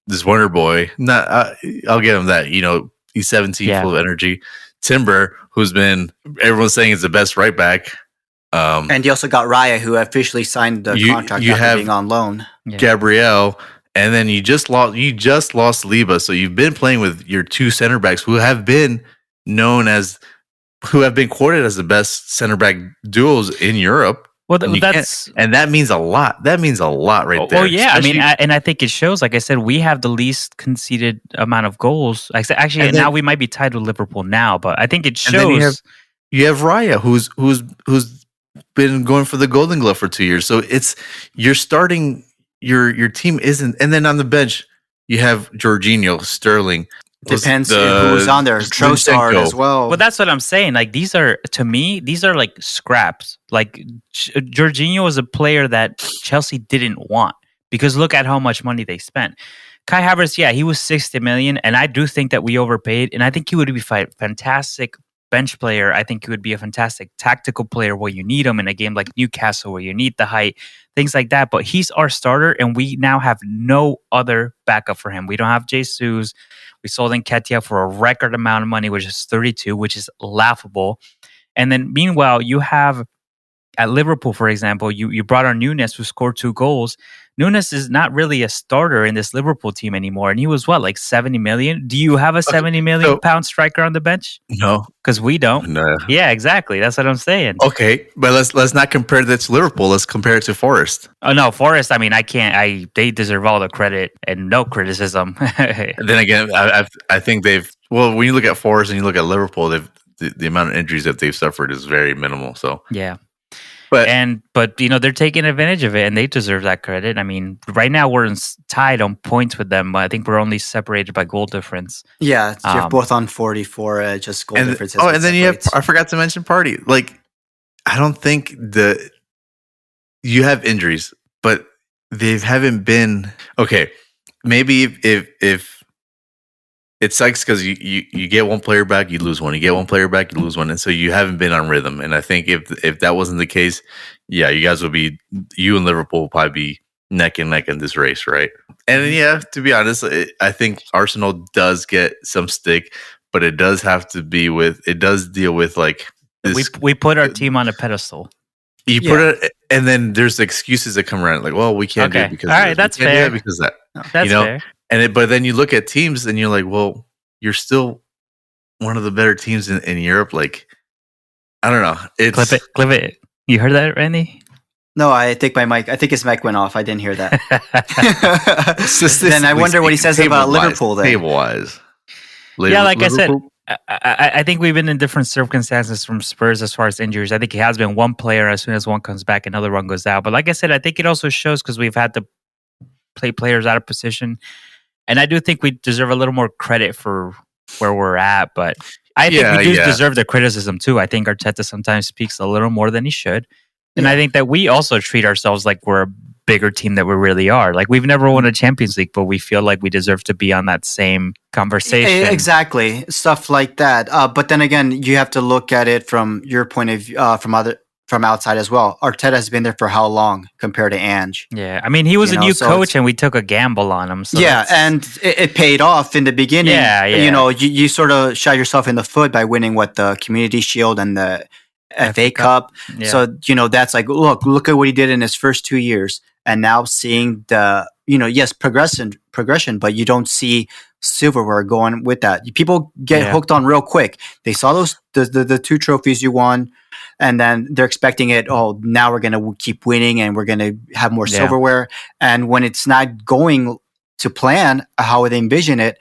this wonder boy. I'll give him that. He's 17, full of energy. Timber, who's been everyone's saying is the best right back. And you also got Raya, who officially signed the contract after being on loan. Gabriel, and then you just lost Liba. So you've been playing with your two center backs who have been quoted as the best center back duos in Europe. Well, that means a lot. That means a lot right there. Oh yeah, especially, and I think it shows. Like I said, we have the least conceded amount of goals. Actually, now we might be tied with Liverpool now, but I think it shows. you have Raya, who's been going for the Golden Glove for 2 years. So you're starting your team isn't, and then on the bench you have Jorginho, Sterling. Depends who's on there. Trossard as well. Well, that's what I'm saying. Like these are like scraps. Like Jorginho was a player that Chelsea didn't want because look at how much money they spent. Kai Havertz, yeah, he was 60 million, and I do think that we overpaid, and I think he would be a fantastic bench player. I think he would be a fantastic tactical player where you need him in a game like Newcastle where you need the height, things like that. But he's our starter, and we now have no other backup for him. We don't have Jesus. We sold Nketiah for a record amount of money, which is 32, which is laughable. And then meanwhile, you have at Liverpool, for example, you brought on Nunes, who scored 2 goals. Nunes is not really a starter in this Liverpool team anymore. And he was like 70 million? Do you have a 70 million pound striker on the bench? No. Because we don't. No. Yeah, exactly. That's what I'm saying. Okay, but let's not compare that to Liverpool. Let's compare it to Forest. Oh no, Forest, I mean, I can't. They deserve all the credit and no criticism. And then again, I think when you look at Forest and you look at Liverpool, the amount of injuries that they've suffered is very minimal. So yeah. But they're taking advantage of it, and they deserve that credit. I mean, right now we're tied on points with them. I think we're only separated by goal difference. Yeah, you're both on 44. Just goal difference. And then you have. I forgot to mention Party. Like, I don't think you have injuries, but they haven't been okay. Maybe if it sucks because you get one player back, you lose one. You get one player back, you lose one, and so you haven't been on rhythm. And I think if that wasn't the case, yeah, you and Liverpool will probably be neck and neck in this race, right? And yeah, to be honest, I think Arsenal does get some stick, but it does deal with like this. We put our team on a pedestal. You put it, and then there's excuses that come around, like, well, we can't do it because all right, that's fair. Because that, that's fair. But then you look at teams and you're like, well, you're still one of the better teams in Europe. Like, I don't know. Clip it. You heard that, Randy? No, I think his mic went off. I didn't hear that. Then I wonder what he says about Liverpool then. Table-wise. Yeah, like Liverpool? I said, I think we've been in different circumstances from Spurs as far as injuries. I think it has been one player. As soon as one comes back, another one goes out. But like I said, I think it also shows because we've had to play players out of position. And I do think we deserve a little more credit for where we're at, but I think we do deserve the criticism too. I think Arteta sometimes speaks a little more than he should. And I think that we also treat ourselves like we're a bigger team than we really are. Like we've never won a Champions League, but we feel like we deserve to be on that same conversation. Exactly. Stuff like that. But then again, you have to look at it from your point of view, from outside as well. Arteta has been there for how long compared to Ange? Yeah, I mean, he was a new coach, and we took a gamble on him. So and it paid off in the beginning. Yeah. You sort of shot yourself in the foot by winning the Community Shield and the FA Cup. Yeah. So that's like, look at what he did in his first 2 years, and now seeing the progression, but you don't see silverware going with that. People get hooked on real quick. They saw the 2 trophies you won. And then they're expecting it. Oh, now we're going to keep winning and we're going to have more silverware. And when it's not going to plan how they envision it,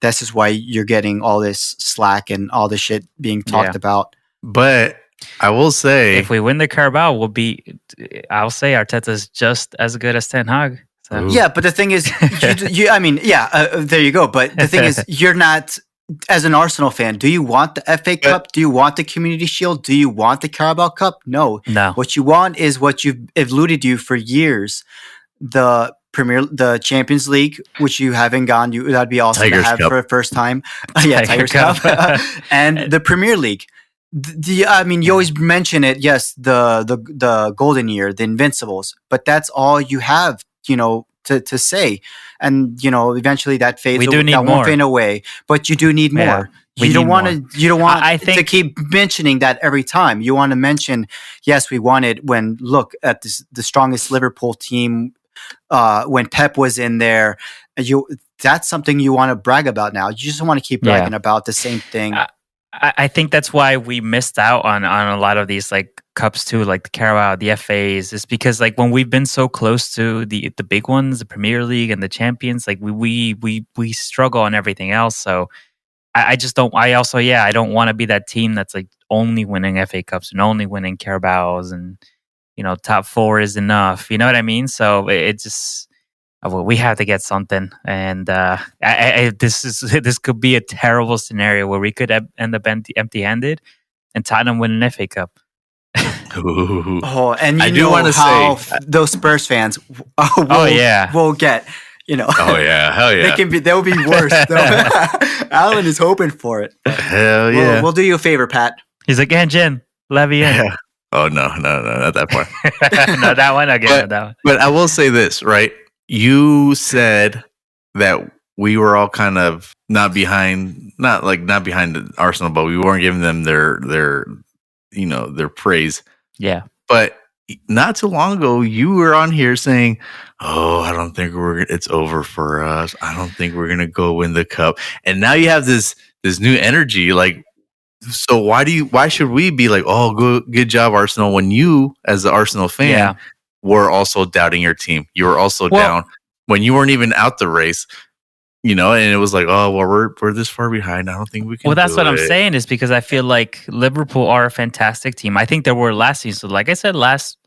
this is why you're getting all this slack and all this shit being talked about. But I will say, if we win the Carabao, I'll say Arteta's just as good as Ten Hag. So. Yeah, but the thing is, there you go. But the thing is, you're not. As an Arsenal fan, do you want the FA Cup? Do you want the Community Shield? Do you want the Carabao Cup? No. What you want is what you've eluded you for years. The Champions League, which you haven't gone. That'd be awesome Tigers to have Cup. for the first time. Tigers Cup. And the Premier League. You always mention it. Yes, the golden year, the Invincibles, but that's all you have. To say, and eventually that fades. Won't fade away, but you do need more. You don't want to keep mentioning that every time. You want to mention, yes, we won it when look at the strongest Liverpool team when Pep was in there. That's something you want to brag about now. You just want to keep bragging about the same thing. I think that's why we missed out on a lot of these like cups too, like the Carabao, the FAs, is because like when we've been so close to the big ones, the Premier League and the Champions, like we struggle on everything else. So I just don't. I also, I don't want to be that team that's like only winning FA Cups and only winning Carabaos and top four is enough. You know what I mean? So it just we have to get something, and this could be a terrible scenario where we could end up empty-handed and Tottenham win an FA Cup. Ooh. Oh, and I do want to say those Spurs fans will get. Oh yeah, hell yeah. They'll be worse. Alan is hoping for it. Hell yeah. We'll do you a favor, Pat. He's like, Jen, Levy in. Yeah. Oh no, not that part. No, that one again. That one. But I will say this, right? You said that we were all kind of not behind Arsenal, but we weren't giving them their praise. Yeah. But not too long ago, you were on here saying, "Oh, I don't think it's over for us. I don't think we're gonna go win the cup." And now you have this new energy. Like, so why should we be like, "Oh, good job, Arsenal," when you, as the Arsenal fan, were also doubting your team? You were also down when you weren't even out the race. And it was like, oh, well, we're this far behind. I don't think we can. Well, that's what I'm saying, is because I feel like Liverpool are a fantastic team. I think they were last season. So like I said, last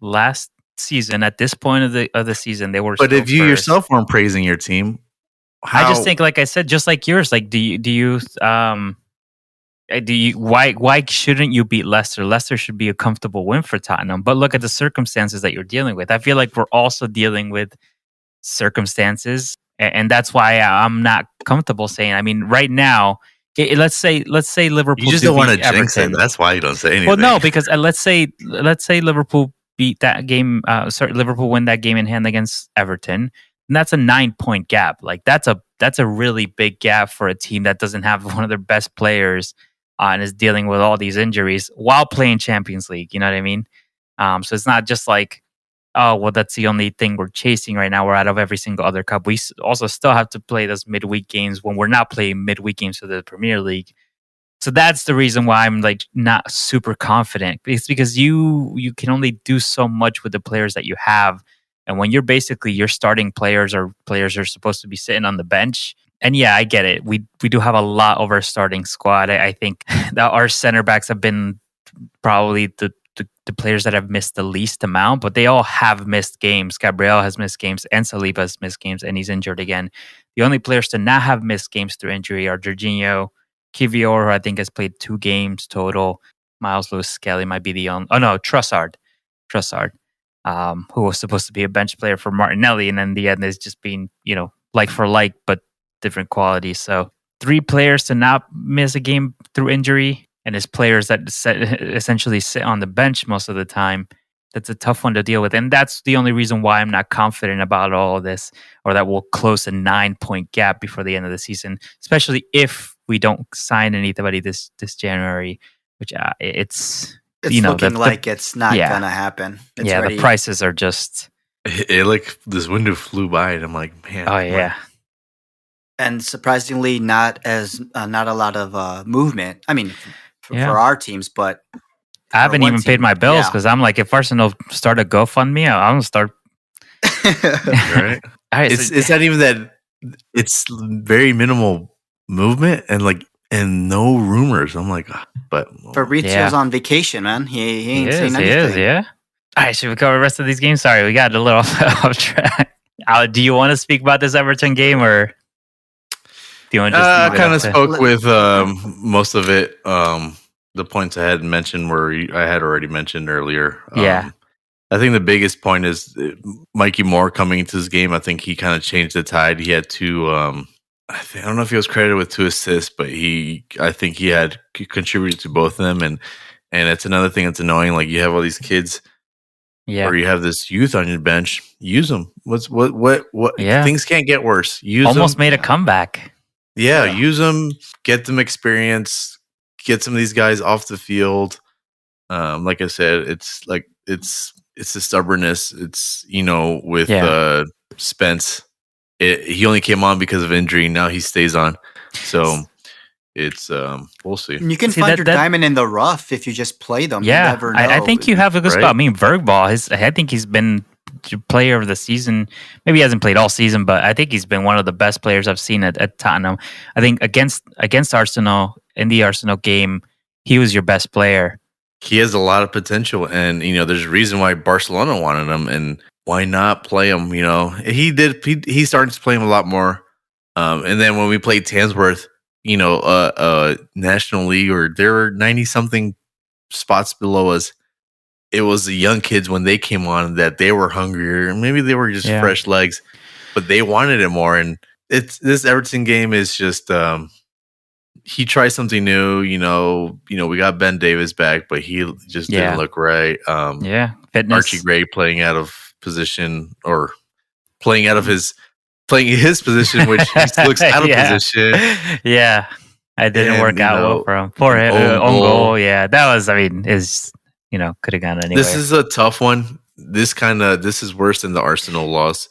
season, at this point of the season, they were. But if you yourself weren't praising your team, I just think, like I said, just like yours, like why shouldn't you beat Leicester? Leicester should be a comfortable win for Tottenham. But look at the circumstances that you're dealing with. I feel like we're also dealing with circumstances. And that's why I'm not comfortable saying. I mean, right now, let's say Liverpool. You just don't want to jinx it. That's why you don't say anything. Well, no, because let's say Liverpool beat that game. Liverpool win that game in hand against Everton, and that's a 9-point gap. Like that's a really big gap for a team that doesn't have one of their best players and is dealing with all these injuries while playing Champions League. You know what I mean? So it's not just like, oh, well, that's the only thing we're chasing right now. We're out of every single other cup. We also still have to play those midweek games when we're not playing midweek games for the Premier League. So that's the reason why I'm like not super confident. It's because you can only do so much with the players that you have. And when you're basically your starting players are supposed to be sitting on the bench. And yeah, I get it. We do have a lot of our starting squad. I think that our center backs have been probably the players that have missed the least amount, but they all have missed games. Gabriel has missed games and Saliba has missed games, and he's injured again. The only players to not have missed games through injury are Jorginho, Kivior, who I think has played 2 games total. Miles Lewis-Skelly might be the only... Oh no, Trossard, who was supposed to be a bench player for Martinelli, and then in the end is just being, like for like, but different quality. So 3 players to not miss a game through injury, and his players that essentially sit on the bench most of the time. That's a tough one to deal with. And that's the only reason why I'm not confident about all of this, or that we'll close a 9-point gap before the end of the season, especially if we don't sign anybody this January, which it's looking like it's not going to happen. The prices are just... It like this window flew by, and I'm like, man. Oh, yeah. And surprisingly, not a lot of movement. I mean... For our teams, but I haven't even paid my bills because I'm like, if Arsenal start a GoFundMe, I'm gonna start. Right. It's not even that. It's very minimal movement and no rumors. I'm like, but Fabrizio's on vacation, man. He ain't saying anything. He is, yeah. All right, should we cover the rest of these games? Sorry, we got a little off track. Do you want to speak about this Everton game, or do you want to just I kind of spoke with most of it. The points I had mentioned I had already mentioned earlier. Yeah. I think the biggest point is Mikey Moore coming into this game. I think he kind of changed the tide. He had 2. I don't know if he was credited with 2 assists, but I think he had contributed to both of them. And it's another thing that's annoying. Like, you have all these kids, or you have this youth on your bench. Use them. What? Yeah. Things can't get worse. Almost made a comeback. Yeah, use them. Get them experience. Get some of these guys off the field. Like I said, it's the stubbornness. It's with Spence. He only came on because of injury. Now he stays on. So it's we'll see. You can find your diamond in the rough if you just play them. Yeah, you never know. I think you have a good spot. I mean, Bergvall, I think he's been player of the season. Maybe he hasn't played all season, but I think he's been one of the best players I've seen at Tottenham. I think against Arsenal in the Arsenal game, he was your best player. He has a lot of potential, and there's a reason why Barcelona wanted him, and why not play him? He started to play him a lot more, and then when we played Tamsworth, National League, or there were 90 something spots below us. It was the young kids when they came on that they were hungrier. Maybe they were just fresh legs, but they wanted it more. And this Everton game is just he tries something new. We got Ben Davis back, but he just didn't look right. Fitness. Archie Gray playing out of position, or playing his position, which he looks out of position. Yeah, it didn't work out well for him. Poor him. Own goal. Yeah, that was. Could have gone anywhere. This is a tough one. This is worse than the Arsenal loss.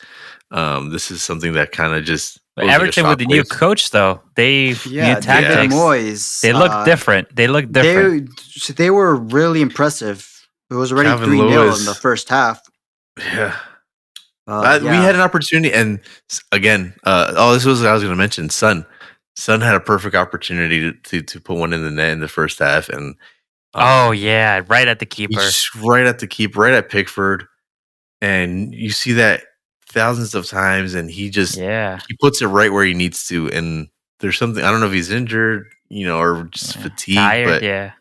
This is something that kind of just. Everton with the new coach, though, new tactics. Moyes, they look different. They were really impressive. It was already 3-0 in the first half. Yeah. We had an opportunity, and again, this was what I was going to mention. Son had a perfect opportunity to put one in the net in the first half, and right at the keeper, right at Pickford, and you see that thousands of times, and he puts it right where he needs to. And there's something, I don't know if he's injured, or just fatigued, tired, but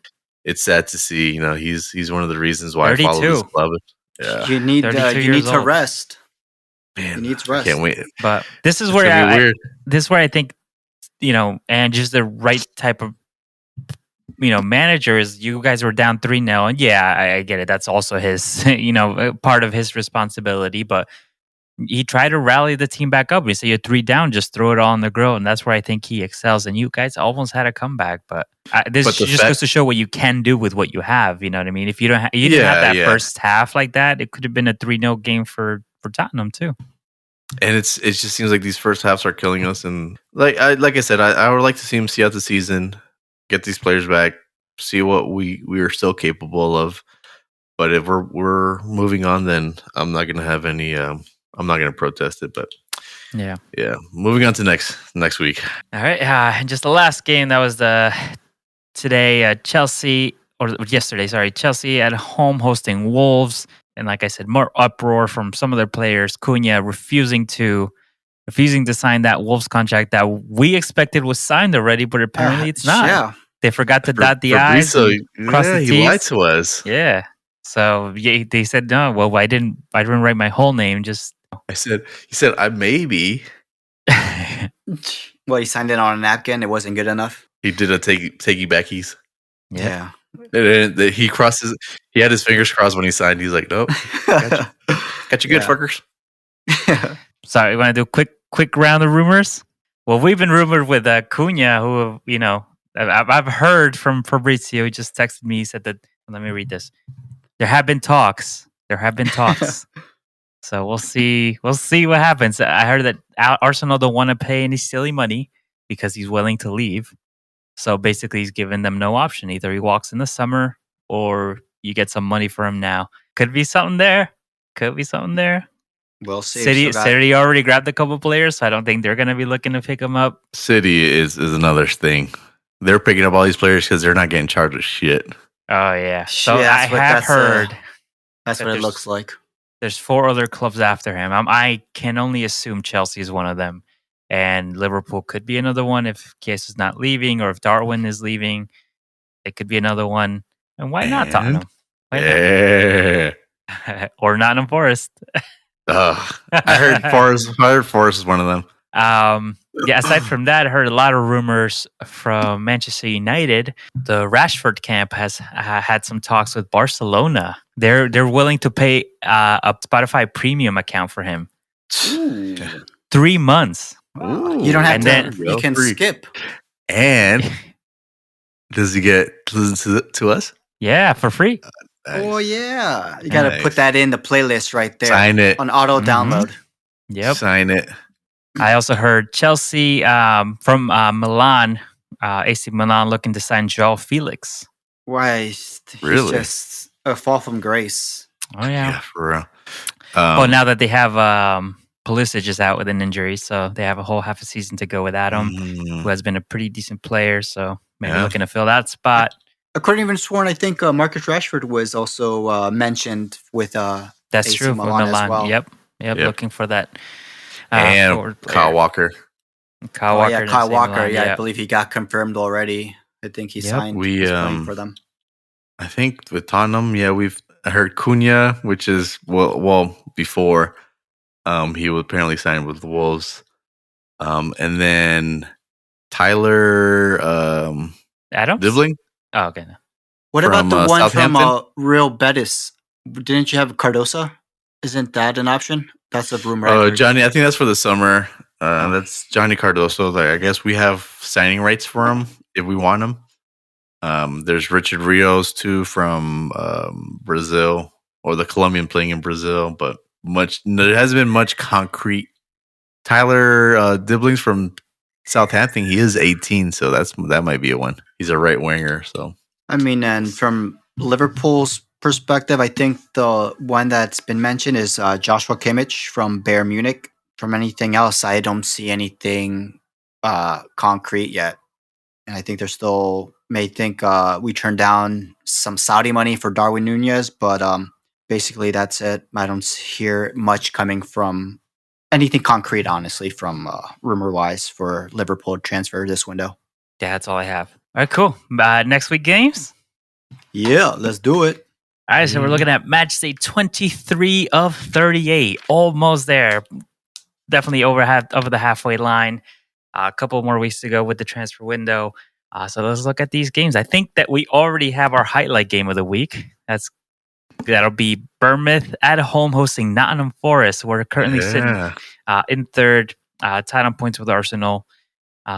it's sad to see. He's one of the reasons why 32. I follow this club. Yeah, you need to rest. Man, he needs rest. I can't wait. But this is where I think, and just the right type of managers. You guys were down 3-0, and I get it. That's also his part of his responsibility, but he tried to rally the team back up. We say you're 3 down, just throw it all on the grill, and that's where I think he excels. And you guys almost had a comeback, but this just goes to show what you can do with what you have. You know what I mean? If you don't, you didn't have that first half like that, it could have been a 3-0 game for Tottenham too. And it just seems like these first halves are killing us. And like I said, I would like to see him see out the season, get these players back, see what we are still capable of. But if we're moving on, then I'm not going to have any. I'm not going to protest it, but yeah. Moving on to next week. All right. And just the last game that was today, Chelsea, or yesterday. Sorry, Chelsea at home hosting Wolves, and like I said, more uproar from some of their players. Cunha refusing to sign that Wolves contract that we expected was signed already, but apparently it's not. Yeah. They forgot to dot the I's, cross the T's. He lied to us. Yeah. So they said no. Well, I didn't write my whole name. Just he said I maybe. Well, he signed it on a napkin. It wasn't good enough. He did a takey backies. Yeah. He had his fingers crossed when he signed. He's like, nope, got you good, fuckers. Sorry, you want to do a quick round of rumors? Well, we've been rumored with Cunha, who I've heard from Fabrizio. He just texted me. He said that. Let me read this. There have been talks. So we'll see. We'll see what happens. I heard that Arsenal don't want to pay any silly money because he's willing to leave. So basically, he's giving them no option. Either he walks in the summer, or you get some money for him now. Could be something there. We'll see. City already grabbed a couple players, so I don't think they're going to be looking to pick them up. City is another thing. They're picking up all these players because they're not getting charged with shit. Oh yeah. So I have heard. That's what it looks like. There's 4 other clubs after him. I can only assume Chelsea is one of them. And Liverpool could be another one if Case is not leaving, or if Darwin is leaving. It could be another one. And why not Tottenham? Or Nottingham Forest. I heard Forest is one of them. Aside from that, I heard a lot of rumors from Manchester United. The Rashford camp has had some talks with Barcelona. They're willing to pay a Spotify premium account for him. Ooh. 3 months. Ooh. You don't have to. You can skip. And does he get to listen to us? Yeah, for free. Nice. Oh yeah, you got to put that in the playlist right there. Sign it on auto download. Yep. Sign it. I also heard Chelsea from Milan, AC Milan, looking to sign João Felix. Why? He's really? Just a fall from grace. Oh yeah, for real. Now that they have Pulisic is out with an injury, so they have a whole half a season to go without him, who has been a pretty decent player. So maybe looking to fill that spot. According to Sworn, I think Marcus Rashford was also mentioned with that's AC true Milan with Milan. As well. Yep, looking for that. And Kyle Walker. Kyle Walker. Yeah, I believe he got confirmed already. I think he signed. He's playing for them. I think with Tottenham, we've heard Cunha, which is before he was apparently signed with the Wolves, and then Tyler Adams? Dibling. Oh, okay. No. What about the one from Real Betis? Didn't you have Cardosa? Isn't that an option? That's a rumor. Oh, Johnny, I think that's for the summer. That's Johnny Cardoso. I guess we have signing rights for him if we want him. There's Richard Rios too from Brazil, or the Colombian playing in Brazil, but there hasn't been much concrete. Tyler Dibling's from Southampton. He is 18, so that might be a one. He's a right winger. So I mean, and from Liverpool's perspective, I think the one that's been mentioned is Joshua Kimmich from Bayern Munich. From anything else, I don't see anything concrete yet, and I think they're still may think we turned down some Saudi money for Darwin Nunez, but basically that's it. I don't hear much coming from anything concrete, honestly, from rumor-wise for Liverpool transfer this window. Yeah, that's all I have. All right, cool. Next week games? Yeah, let's do it. All right, so we're looking at match day 23 of 38. Almost there. Definitely over the halfway line. A couple more weeks to go with the transfer window. So let's look at these games. I think that we already have our highlight game of the week. That'll be Bournemouth at home hosting Nottingham Forest. We're currently sitting in third, tied on points with Arsenal,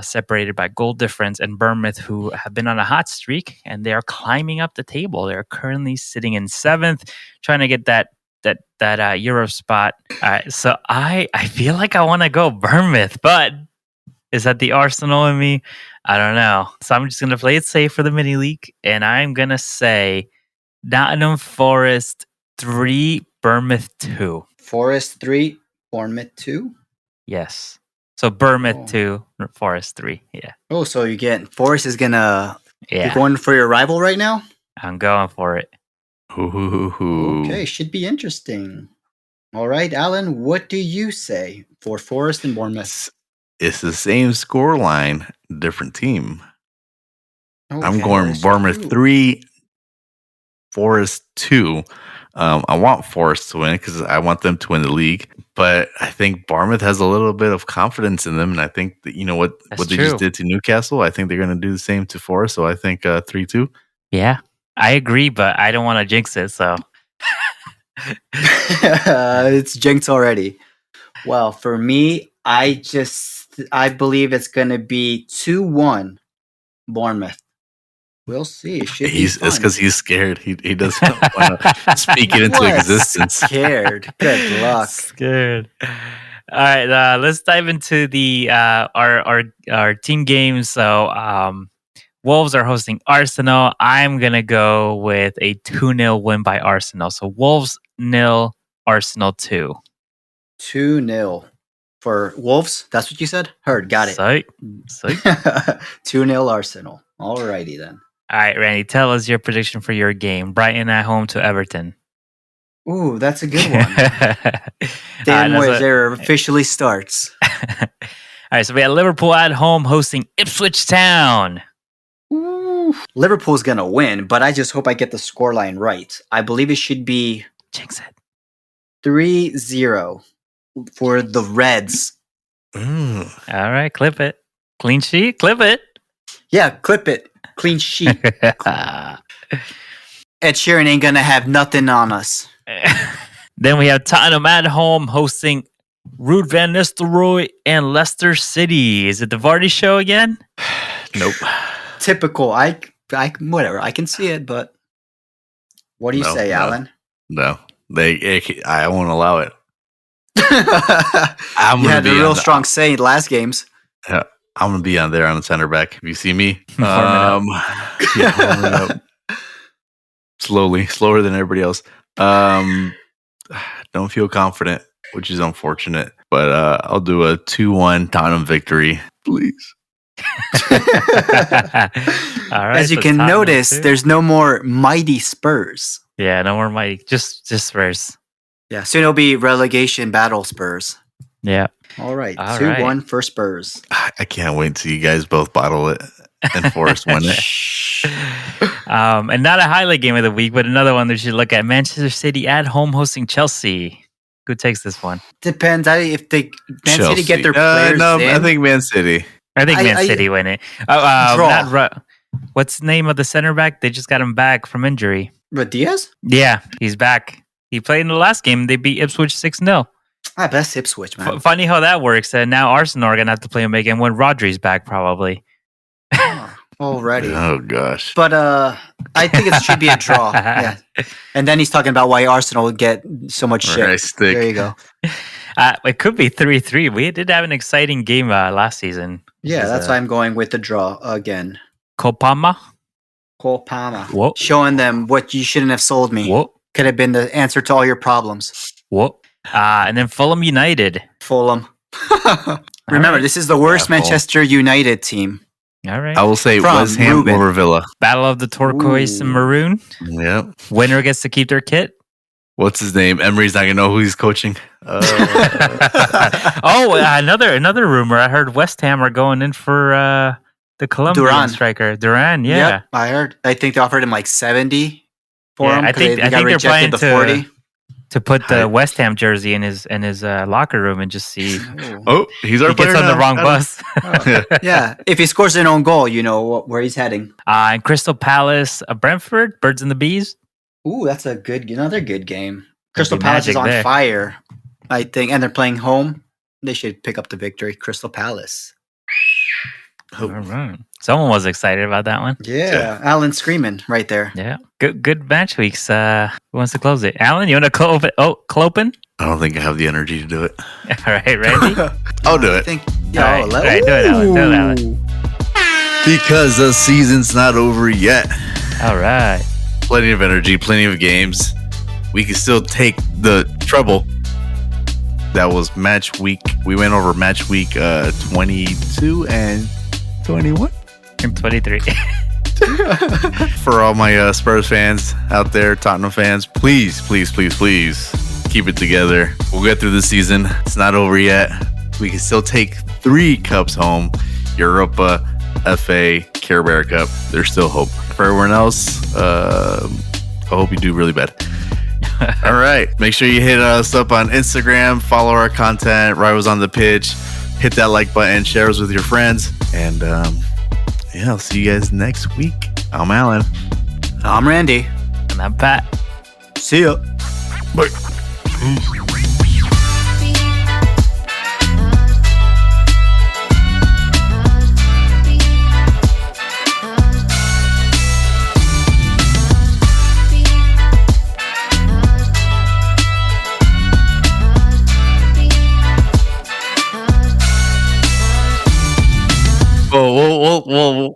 separated by goal difference, and Bournemouth, who have been on a hot streak, and they are climbing up the table. They're currently sitting in seventh, trying to get that Euro spot. So I feel like I want to go Bournemouth, but is that the Arsenal in me? I don't know. So I'm just going to play it safe for the mini league, and I'm going to say Nottingham Forest 3, Bournemouth 2. Forest 3, Bournemouth 2? Yes. So Bournemouth 2, Forest 3. Yeah. Oh, so Forest is going to... Yeah. You're going for your rival right now? I'm going for it. Okay, should be interesting. All right, Alan, what do you say for Forest and Bournemouth? It's the same score line, different team. Okay, I'm going Bournemouth 3, Forest 2. I want Forest to win because I want them to win the league. But I think Bournemouth has a little bit of confidence in them, and I think that what they just did to Newcastle, I think they're going to do the same to Forest. So I think 3-2. Yeah. I agree, but I don't want to jinx it, so. It's jinxed already. Well, for me, I believe it's going to be 2-1 Bournemouth. We'll see. It should be fun. It's because he's scared. He doesn't want to speak it into existence. Scared. Good luck. Scared. All right, let's dive into the our team games. So, Wolves are hosting Arsenal. I'm going to go with a 2-0 win by Arsenal. So Wolves 0, Arsenal 2. 2-0 for Wolves. That's what you said? Heard. Got it. Sight. 2-0 Arsenal. Alrighty then. All right, Randy, tell us your prediction for your game. Brighton at home to Everton. Ooh, that's a good one. Dan Moyes there officially starts. All right, so we have Liverpool at home hosting Ipswich Town. Liverpool's going to win, but I just hope I get the scoreline right. I believe it should be 3-0 for the Reds. All right, clip it. Clean sheet, clip it. Yeah, clip it. Clean sheet. Ed Sheeran ain't going to have nothing on us. Then we have Tottenham at home hosting Ruud van Nistelrooy and Leicester City. Is it the Vardy show again? Nope. Typical. I whatever. I can see it, but what do you say, Alan? No, I won't allow it. You had a real strong say in last games. Yeah, I'm gonna be on there on the center back. If you see me, warming up. Slower than everybody else. don't feel confident, which is unfortunate. But I'll do a 2-1 Tottenham victory, please. All right, As you so can Tottenham notice, too. there's no more mighty Spurs. Yeah, no more mighty. Just Spurs. Yeah, soon it'll be relegation battle Spurs. Yeah. All right, All 2-1 for Spurs. I can't wait till you guys both bottle it and Forrest win it. And not a highlight game of the week, but another one that you should look at. Manchester City at home hosting Chelsea. Who takes this one? Depends if they Man City get their Chelsea. players No, in. I think Man City. I think Man City win it. Draw. What's the name of the center back? They just got him back from injury. But Diaz? Yeah, he's back. He played in the last game. They beat Ipswich 6-0. Best Ipswich, man. Funny how that works. And now Arsenal are going to have to play him again when Rodri's back, probably. Already. Oh, gosh. But I think it should be a draw. Yeah. And then he's talking about why Arsenal would get so much shit. Right, stick. There you go. It could be 3-3. We did have an exciting game last season. Yeah, that's why I'm going with the draw again. Kopama? Cole Palmer. Whoa. Showing them what you shouldn't have sold me. Whoa. Could have been the answer to all your problems. Whoa. And then Fulham United. Fulham. Remember, this is the worst Manchester United team. All right. I will say From West Ham Ruben. over Villa. Battle of the turquoise and maroon. Yep. Winner gets to keep their kit. What's his name? Emery's not gonna know who he's coaching. Another rumor. I heard West Ham are going in for the Colombian Duran. striker Duran. Yeah, Yep, I heard. I think they offered him like 70 for Yeah, him. I 'cause think they got they're planning rejected the 40. to put the West Ham jersey in his locker room and just see Oh, he's our he gets player on the now. wrong Got him. bus. Yeah, if he scores an own goal, you know where he's heading. And Crystal Palace, Brentford, Birds and the Bees. Ooh, that's another good game. Crystal be Palace is magic on there. fire, I think, and they're playing home. They should pick up the victory. Crystal Palace. All right. Someone was excited about that one. Yeah, Alan screaming right there. Yeah, good match weeks. Who wants to close it? Alan, you want to close it? Oh, Clopen. I don't think I have the energy to do it. All right, Randy. I'll do I it. think. All right, do it, Alan. Do it, Alan. Because the season's not over yet. All right. Plenty of energy, plenty of games. We can still take the treble. That was match week. We went over match week 22 and 21. I'm 23. For all my Spurs fans out there, Tottenham fans, please keep it together. We'll get through the season. It's not over yet. We can still take 3 cups home. Europa, FA, Carabao Cup. There's still hope. For everyone else, I hope you do really bad. All right. Make sure you hit us up on Instagram. Follow our content. Rivals on the Pitch. Hit that like button. Share us with your friends. And I'll see you guys next week. I'm Alan. I'm Randy. And I'm Pat. See ya. Bye. Whoa.